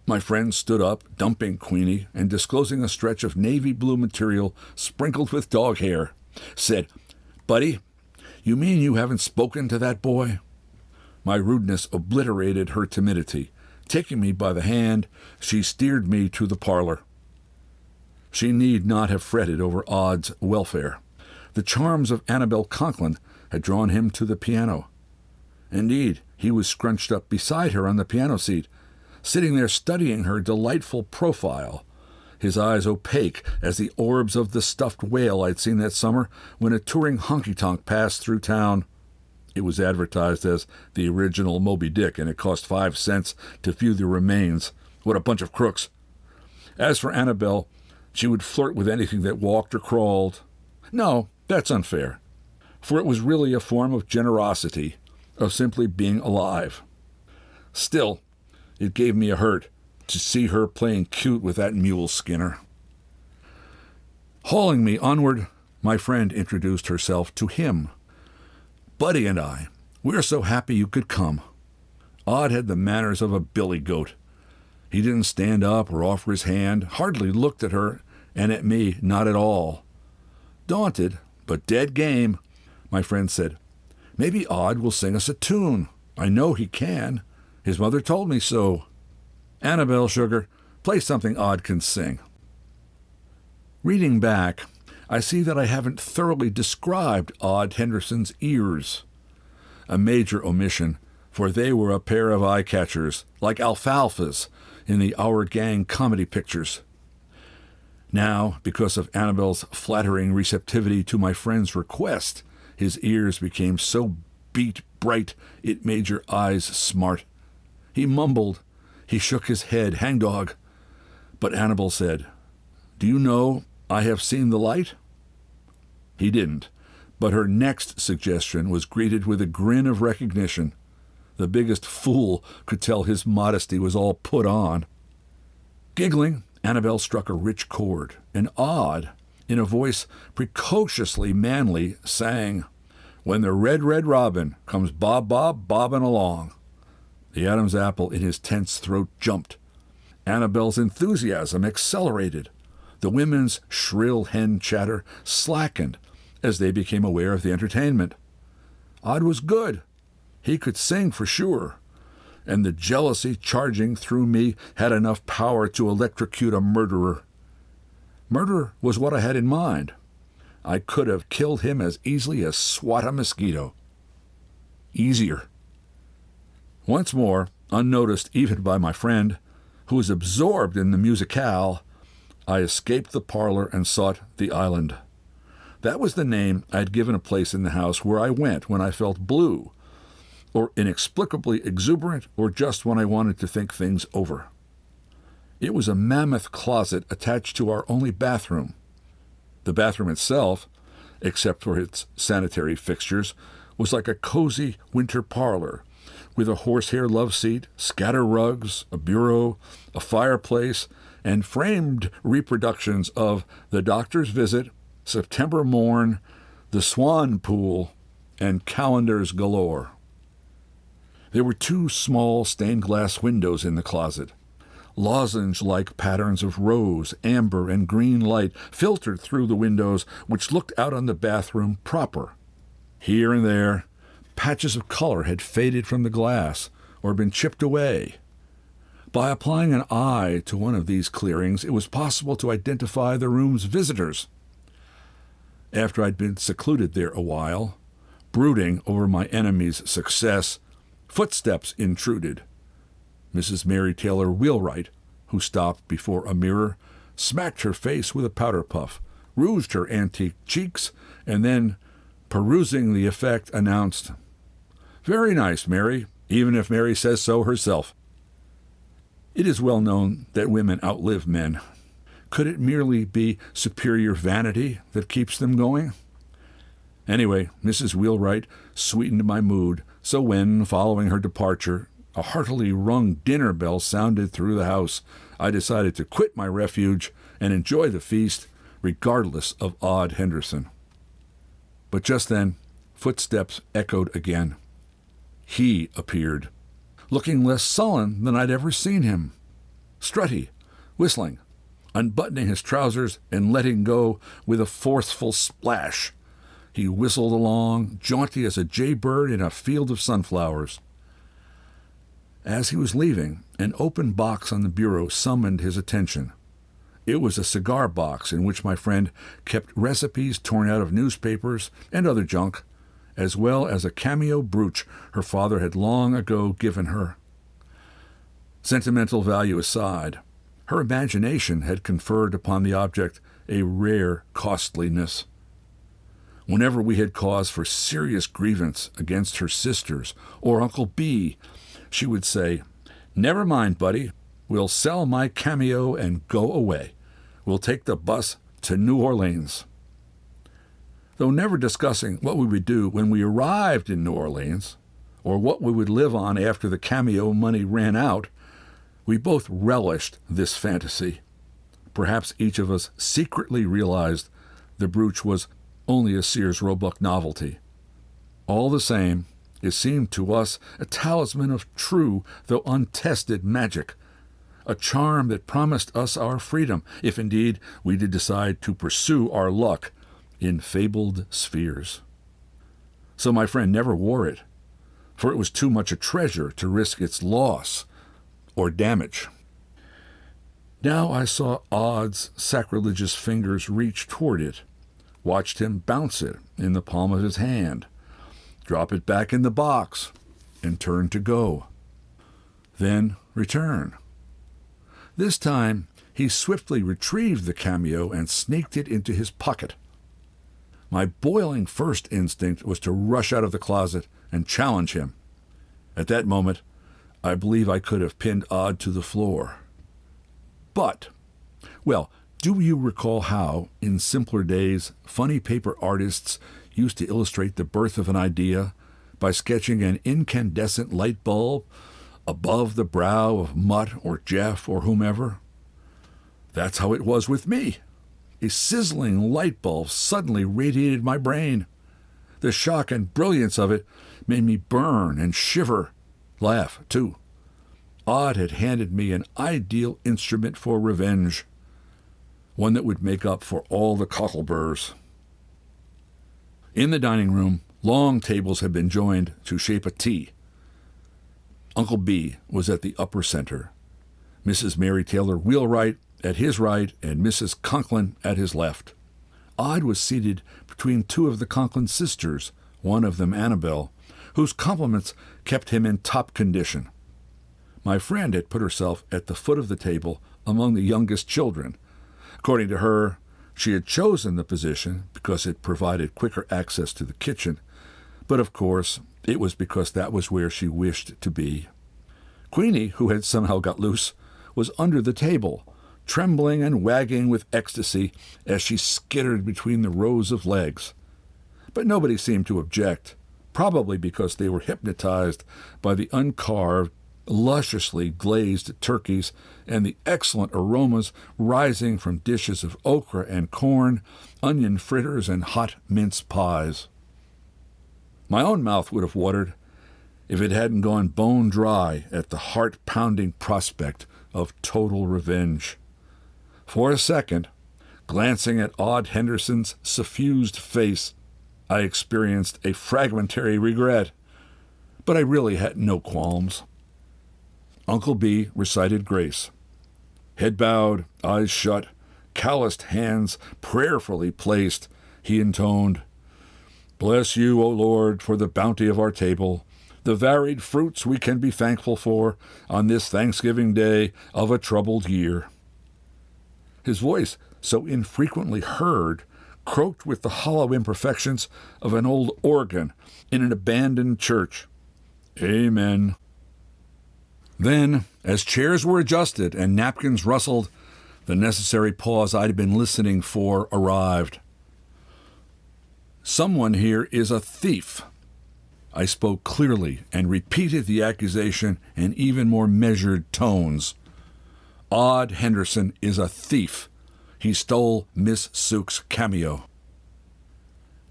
Speaker 2: My friend stood up, dumping Queenie and disclosing a stretch of navy blue material sprinkled with dog hair, said, "Buddy, you mean you haven't spoken to that boy?" My rudeness obliterated her timidity. Taking me by the hand, she steered me to the parlor. She need not have fretted over Odd's welfare. The charms of Annabel Conklin had drawn him to the piano. Indeed, he was scrunched up beside her on the piano seat, sitting there studying her delightful profile, his eyes opaque as the orbs of the stuffed whale I'd seen that summer when a touring honky-tonk passed through town. It was advertised as the original Moby Dick, and it cost 5 cents to view the remains. What a bunch of crooks. As for Annabel, she would flirt with anything that walked or crawled. No, that's unfair, for it was really a form of generosity, of simply being alive. Still, It gave me a hurt to see her playing cute with that mule Skinner. Hauling me onward, my friend introduced herself to him. Buddy and I, we're so happy you could come. Odd had the manners of a billy goat. He didn't stand up or offer his hand, hardly looked at her, and at me not at all. Daunted, but dead game, my friend said, "Maybe Odd will sing us a tune. I know he can. His mother told me so. Annabelle, sugar, play something Odd can sing." Reading back, I see that I haven't thoroughly described Odd Henderson's ears. A major omission, for they were a pair of eye-catchers, like alfalfas in the Our Gang comedy pictures. Now, because of Annabelle's flattering receptivity to my friend's request, his ears became so beat bright it made your eyes smart. He mumbled. He shook his head, hangdog. But Annabelle said, "Do you know I have seen the light?" He didn't, but her next suggestion was greeted with a grin of recognition. The biggest fool could tell his modesty was all put on. Giggling, Annabelle struck a rich chord, and Odd, in a voice precociously manly, sang, "When the red, red robin comes bobbing along." The Adam's apple in his tense throat jumped. Annabelle's enthusiasm accelerated. The women's shrill hen chatter slackened as they became aware of the entertainment. Odd was good. He could sing for sure, and the jealousy charging through me had enough power to electrocute a murderer. Murder was what I had in mind. I could have killed him as easily as swat a mosquito. Easier. Once more, unnoticed even by my friend, who was absorbed in the musicale, I escaped the parlor and sought the island. That was the name I had given a place in the house where I went when I felt blue, or inexplicably exuberant, or just when I wanted to think things over. It was a mammoth closet attached to our only bathroom. The bathroom itself, except for its sanitary fixtures, was like a cozy winter parlor, with a horsehair love seat, scatter rugs, a bureau, a fireplace, and framed reproductions of The Doctor's Visit, September Morn, The Swan Pool, and calendars galore. There were 2 small stained-glass windows in the closet. Lozenge-like patterns of rose, amber, and green light filtered through the windows, which looked out on the bathroom proper. Here and there, patches of color had faded from the glass or been chipped away. By applying an eye to one of these clearings, it was possible to identify the room's visitors. After I'd been secluded there a while, brooding over my enemy's success, footsteps intruded. Mrs. Mary Taylor Wheelwright, who stopped before a mirror, smacked her face with a powder puff, rouged her antique cheeks, and then, perusing the effect, announced, "Very nice, Mary, even if Mary says so herself." It is well known that women outlive men. Could it merely be superior vanity that keeps them going? Anyway, Mrs. Wheelwright sweetened my mood, so when, following her departure, a heartily rung dinner bell sounded through the house, I decided to quit my refuge and enjoy the feast, regardless of Odd Henderson. But just then, footsteps echoed again. He appeared, looking less sullen than I'd ever seen him. Strutty, whistling, unbuttoning his trousers and letting go with a forceful splash. He whistled along, jaunty as a jaybird in a field of sunflowers. As he was leaving, an open box on the bureau summoned his attention. It was a cigar box in which my friend kept recipes torn out of newspapers and other junk, as well as a cameo brooch her father had long ago given her. Sentimental value aside, her imagination had conferred upon the object a rare costliness. Whenever we had cause for serious grievance against her sisters or Uncle B, she would say, "Never mind, buddy. We'll sell my cameo and go away. We'll take the bus to New Orleans." Though never discussing what we would do when we arrived in New Orleans, or what we would live on after the cameo money ran out, We both relished this fantasy. Perhaps each of us secretly realized the brooch was only a Sears Roebuck novelty. All the same, it seemed to us a talisman of true, though untested magic, a charm that promised us our freedom, if indeed we did decide to pursue our luck in fabled spheres. So my friend never wore it, for it was too much a treasure to risk its loss or damage. Now I saw Odd's sacrilegious fingers reach toward it, watched him bounce it in the palm of his hand, drop it back in the box, and turn to go. Then return. This time he swiftly retrieved the cameo and sneaked it into his pocket. My boiling first instinct was to rush out of the closet and challenge him. At that moment, I believe I could have pinned Odd to the floor. But, well, do you recall how, in simpler days, funny paper artists used to illustrate the birth of an idea by sketching an incandescent light bulb above the brow of Mutt or Jeff or whomever? That's how it was with me. A sizzling light bulb suddenly radiated my brain. The shock and brilliance of it made me burn and shiver, laugh, too. Odd had handed me an ideal instrument for revenge, one that would make up for all the cockleburs. In the dining room, long tables had been joined to shape a T. Uncle B was at the upper center, Mrs. Mary Taylor Wheelwright at his right and Mrs. Conklin at his left. Odd was seated between two of the Conklin sisters, one of them Annabel, whose compliments kept him in top condition. My friend had put herself at the foot of the table among the youngest children. According to her, she had chosen the position because it provided quicker access to the kitchen, but of course it was because that was where she wished to be. Queenie, who had somehow got loose, was under the table, trembling and wagging with ecstasy as she skittered between the rows of legs. But nobody seemed to object, probably because they were hypnotized by the uncarved, lusciously glazed turkeys and the excellent aromas rising from dishes of okra and corn, onion fritters, and hot mince pies. My own mouth would have watered if it hadn't gone bone dry at the heart-pounding prospect of total revenge. For a second, glancing at Odd Henderson's suffused face, I experienced a fragmentary regret, but I really had no qualms. Uncle B recited grace. Head bowed, eyes shut, calloused hands prayerfully placed, he intoned, "Bless you, O Lord, for the bounty of our table, the varied fruits we can be thankful for on this Thanksgiving Day of a troubled year." His voice, so infrequently heard, croaked with the hollow imperfections of an old organ in an abandoned church. Amen. Then, as chairs were adjusted and napkins rustled, the necessary pause I'd been listening for arrived. "Someone here is a thief." I spoke clearly and repeated the accusation in even more measured tones. "Odd Henderson is a thief. He stole Miss Sooke's cameo."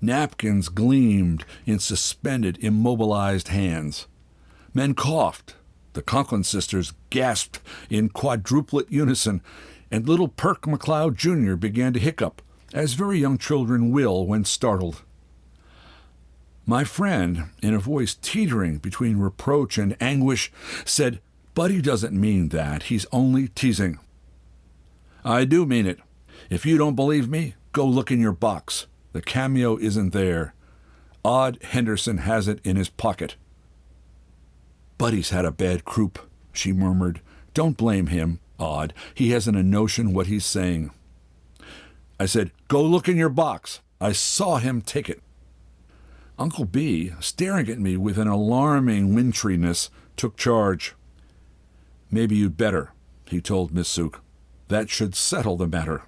Speaker 2: Napkins gleamed in suspended, immobilized hands. Men coughed. The Conklin sisters gasped in quadruplet unison, and little Perk McLeod Jr. began to hiccup, as very young children will when startled. My friend, in a voice teetering between reproach and anguish, said, "Buddy doesn't mean that. He's only teasing." "I do mean it. If you don't believe me, go look in your box. The cameo isn't there. Odd Henderson has it in his pocket." "Buddy's had a bad croup," she murmured. "Don't blame him, Odd. He hasn't a notion what he's saying." I said, "Go look in your box. I saw him take it." Uncle B, staring at me with an alarming wintriness, took charge. "Maybe you'd better," he told Miss Sooke. "That should settle the matter."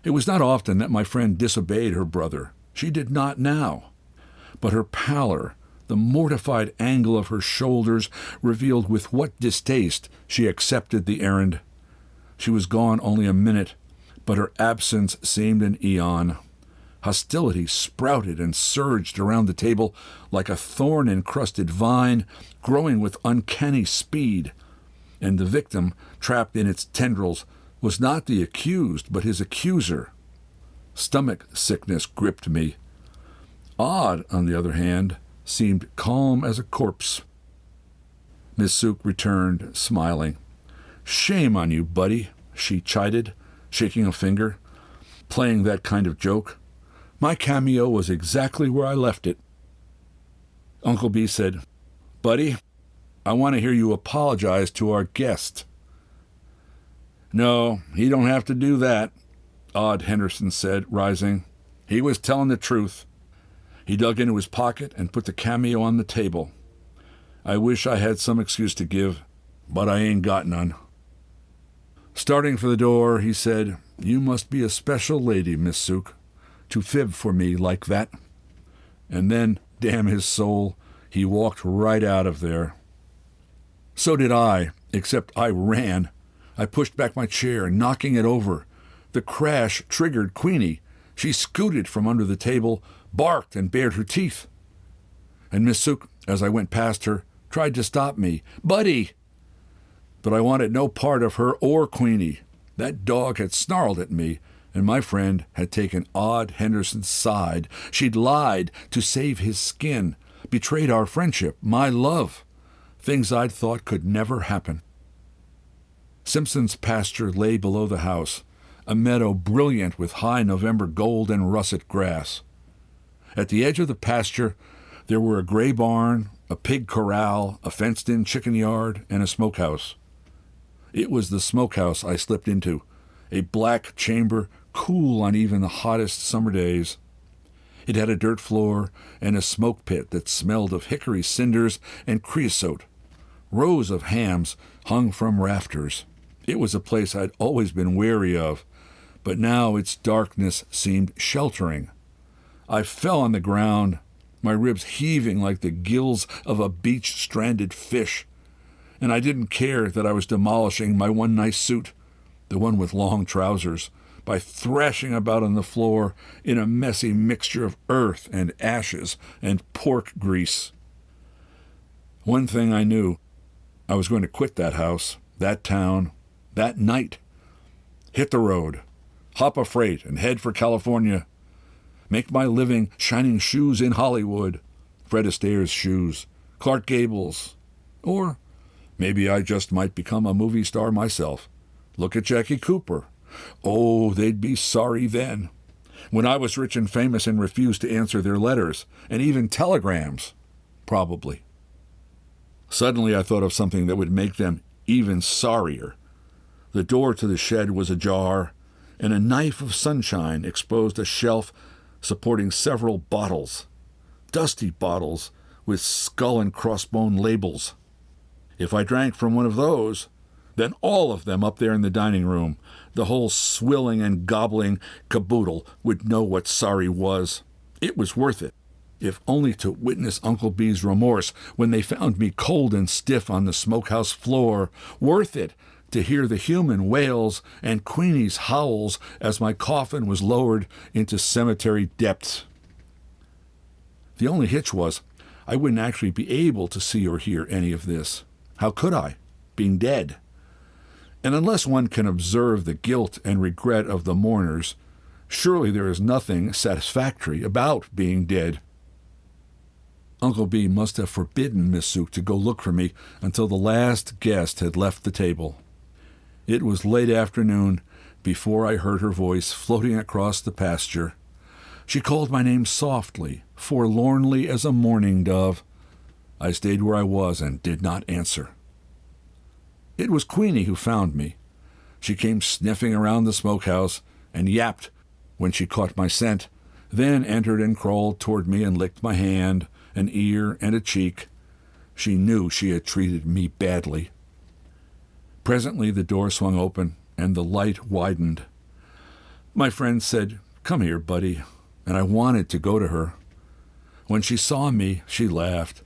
Speaker 2: It was not often that my friend disobeyed her brother. She did not now. But her pallor, The mortified angle of her shoulders revealed with what distaste she accepted the errand. She was gone only a minute, but her absence seemed an eon. Hostility sprouted and surged around the table like a thorn-encrusted vine, growing with uncanny speed. And the victim, trapped in its tendrils, was not the accused, but his accuser. Stomach sickness gripped me. Odd, on the other hand, seemed calm as a corpse. Miss Sooke returned, smiling. "Shame on you, buddy," she chided, shaking a finger. "Playing that kind of joke. My cameo was exactly where I left it." Uncle B said, "Buddy, I want to hear you apologize to our guest." "No, he don't have to do that," Odd Henderson said, rising. "He was telling the truth." He dug into his pocket and put the cameo on the table. "I wish I had some excuse to give, but I ain't got none." Starting for the door, he said, "You must be a special lady, Miss Sooke, to fib for me like that." And then, damn his soul, he walked right out of there. So did I, except I ran. I pushed back my chair, knocking it over. The crash triggered Queenie. She scooted from under the table, barked, and bared her teeth. And Miss Sooke, as I went past her, tried to stop me. "Buddy!" But I wanted no part of her or Queenie. That dog had snarled at me, and my friend had taken Odd Henderson's side. She'd lied to save his skin, betrayed our friendship, my love, things I'd thought could never happen. Simpson's pasture lay below the house, a meadow brilliant with high November gold and russet grass. At the edge of the pasture, there were a gray barn, a pig corral, a fenced-in chicken yard, and a smokehouse. It was the smokehouse I slipped into, a black chamber, cool on even the hottest summer days. It had a dirt floor and a smoke pit that smelled of hickory cinders and creosote. Rows of hams hung from rafters. It was a place I'd always been wary of, but now its darkness seemed sheltering. I fell on the ground, my ribs heaving like the gills of a beach-stranded fish, and I didn't care that I was demolishing my one nice suit, the one with long trousers, by thrashing about on the floor in a messy mixture of earth and ashes and pork grease. One thing I knew, I was going to quit that house, that town, that night. Hit the road, hop a freight, and head for California. Make my living shining shoes in Hollywood, Fred Astaire's shoes, Clark Gable's. Or maybe I just might become a movie star myself. Look at Jackie Cooper. Oh, they'd be sorry then. When I was rich and famous and refused to answer their letters, and even telegrams, probably. Suddenly I thought of something that would make them even sorrier. The door to the shed was ajar, and a knife of sunshine exposed a shelf supporting several bottles, dusty bottles with skull and crossbone labels. If I drank from one of those, then all of them up there in the dining room, the whole swilling and gobbling caboodle, would know what sorry was. It was worth it, if only to witness Uncle B's remorse when they found me cold and stiff on the smokehouse floor. Worth it to hear the human wails and Queenie's howls as my coffin was lowered into cemetery depths. The only hitch was I wouldn't actually be able to see or hear any of this. How could I, being dead? And unless one can observe the guilt and regret of the mourners, surely there is nothing satisfactory about being dead. Uncle B must have forbidden Miss Sooke to go look for me until the last guest had left the table. It was late afternoon before I heard her voice floating across the pasture. She called my name softly, forlornly as a mourning dove. I stayed where I was and did not answer. It was Queenie who found me. She came sniffing around the smokehouse and yapped when she caught my scent, then entered and crawled toward me and licked my hand, an ear, and a cheek. She knew she had treated me badly. Presently the door swung open and the light widened. My friend said, "Come here, buddy," and I wanted to go to her. When she saw me, she laughed.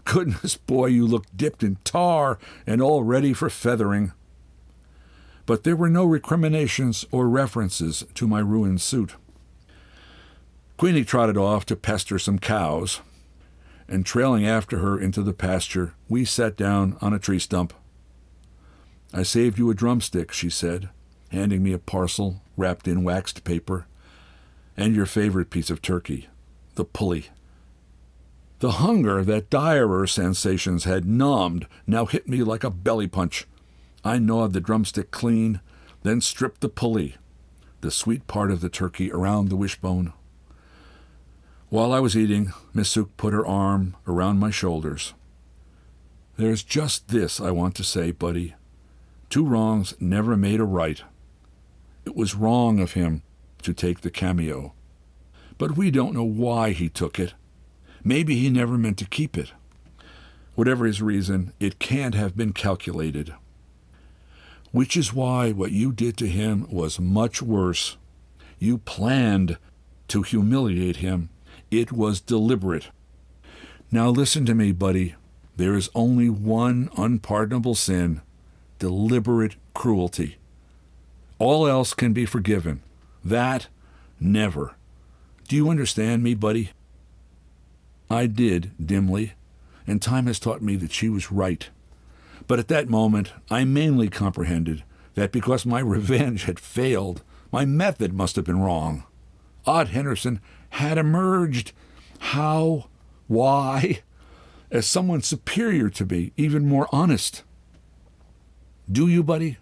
Speaker 2: Goodness, boy, you look dipped in tar and all ready for feathering. But there were no recriminations or references to my ruined suit. Queenie trotted off to pester some cows, and trailing after her into the pasture, we sat down on a tree stump. I saved you a drumstick, she said, handing me a parcel wrapped in waxed paper, and your favorite piece of turkey, the pulley. The hunger that direr sensations had numbed now hit me like a belly punch. I gnawed the drumstick clean, then stripped the pulley, the sweet part of the turkey, around the wishbone. While I was eating, Miss Suk put her arm around my shoulders. There's just this I want to say, buddy. 2 wrongs never made a right. It was wrong of him to take the cameo. But we don't know why he took it. Maybe he never meant to keep it. Whatever his reason, it can't have been calculated. Which is why what you did to him was much worse. You planned to humiliate him. It was deliberate. Now listen to me, buddy. There is only one unpardonable sin: deliberate cruelty. All else can be forgiven. That, never. Do you understand me, buddy? I did, dimly, and time has taught me that she was right. But at that moment, I mainly comprehended that because my revenge had failed, my method must have been wrong. Odd Henderson had emerged. How? Why? As someone superior to me, even more honest. Do you, buddy?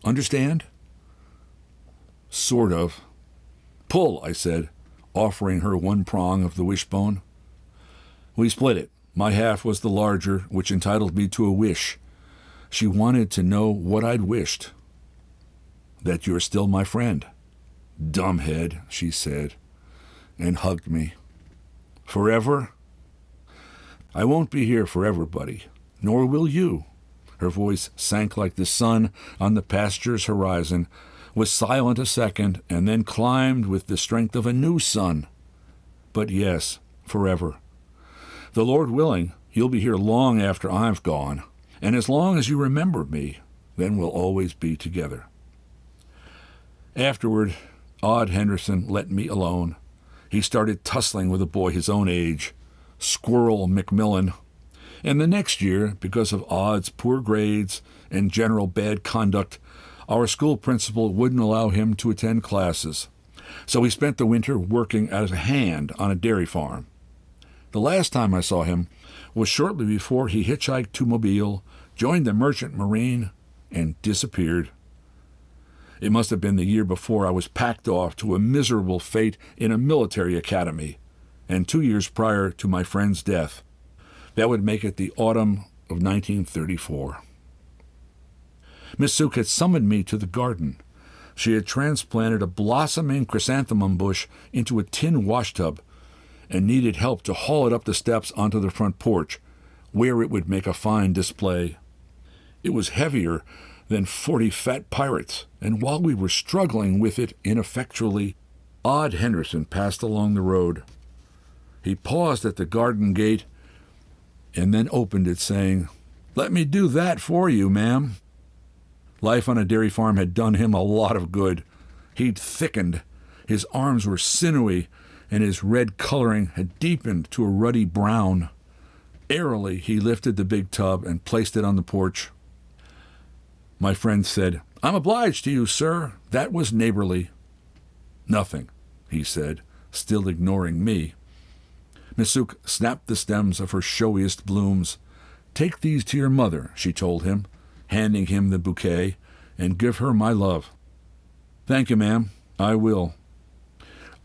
Speaker 2: Understand? Sort of. Pull, I said, offering her one prong of the wishbone. We split it. My half was the larger, which entitled me to a wish. She wanted to know what I'd wished. That you're still my friend. Dumbhead, she said, and hugged me. Forever? I won't be here forever, buddy, nor will you. Her voice sank like the sun on the pasture's horizon, was silent a second, and then climbed with the strength of a new sun. But yes, forever. The Lord willing, you'll be here long after I've gone, and as long as you remember me, then we'll always be together. Afterward, Odd Henderson let me alone. He started tussling with a boy his own age, Squirrel McMillan. And the next year, because of Odd's poor grades and general bad conduct, our school principal wouldn't allow him to attend classes. So he spent the winter working as a hand on a dairy farm. The last time I saw him was shortly before he hitchhiked to Mobile, joined the Merchant Marine, and disappeared. It must have been the year before I was packed off to a miserable fate in a military academy, and 2 years prior to my friend's death. That would make it the autumn of 1934. Miss Suk had summoned me to the garden. She had transplanted a blossoming chrysanthemum bush into a tin washtub and needed help to haul it up the steps onto the front porch, where it would make a fine display. It was heavier than 40 fat pirates, and while we were struggling with it ineffectually, Odd Henderson passed along the road. He paused at the garden gate and then opened it, saying, "Let me do that for you, ma'am." Life on a dairy farm had done him a lot of good. He'd thickened, his arms were sinewy, and his red coloring had deepened to a ruddy brown. Airily, he lifted the big tub and placed it on the porch. My friend said, "I'm obliged to you, sir. That was neighborly." "Nothing," he said, still ignoring me. Miss Suk snapped the stems of her showiest blooms. "Take these to your mother," she told him, handing him the bouquet, "and give her my love." "Thank you, ma'am. I will."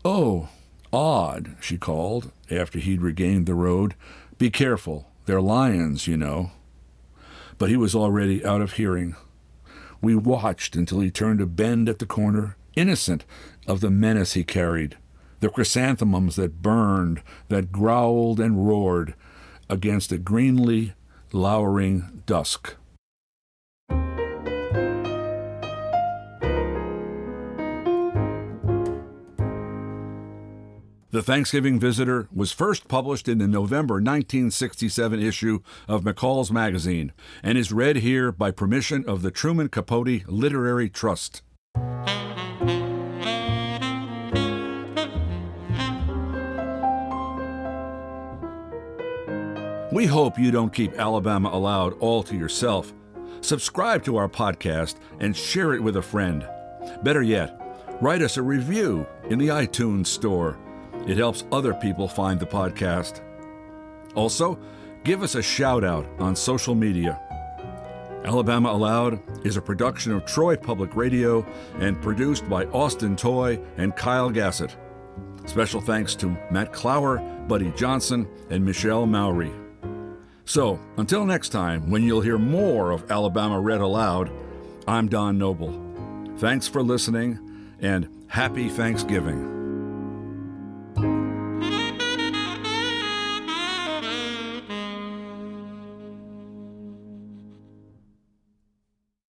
Speaker 2: "Oh, Odd," she called, after he'd regained the road. "Be careful. They're lions, you know." But he was already out of hearing. We watched until he turned a bend at the corner, innocent of the menace he carried, the chrysanthemums that burned, that growled and roared against a greenly lowering dusk. The Thanksgiving Visitor was first published in the November 1967 issue of McCall's Magazine and is read here by permission of the Truman Capote Literary Trust. We hope you don't keep Alabama Aloud all to yourself. Subscribe to our podcast and share it with a friend. Better yet, write us a review in the iTunes store. It helps other people find the podcast. Also, give us a shout out on social media. Alabama Aloud is a production of Troy Public Radio and produced by Austin Toy and Kyle Gassett. Special thanks to Matt Clower, Buddy Johnson, and Michelle Mowry. So, until next time, when you'll hear more of Alabama Read Aloud, I'm Don Noble. Thanks for listening, and happy Thanksgiving.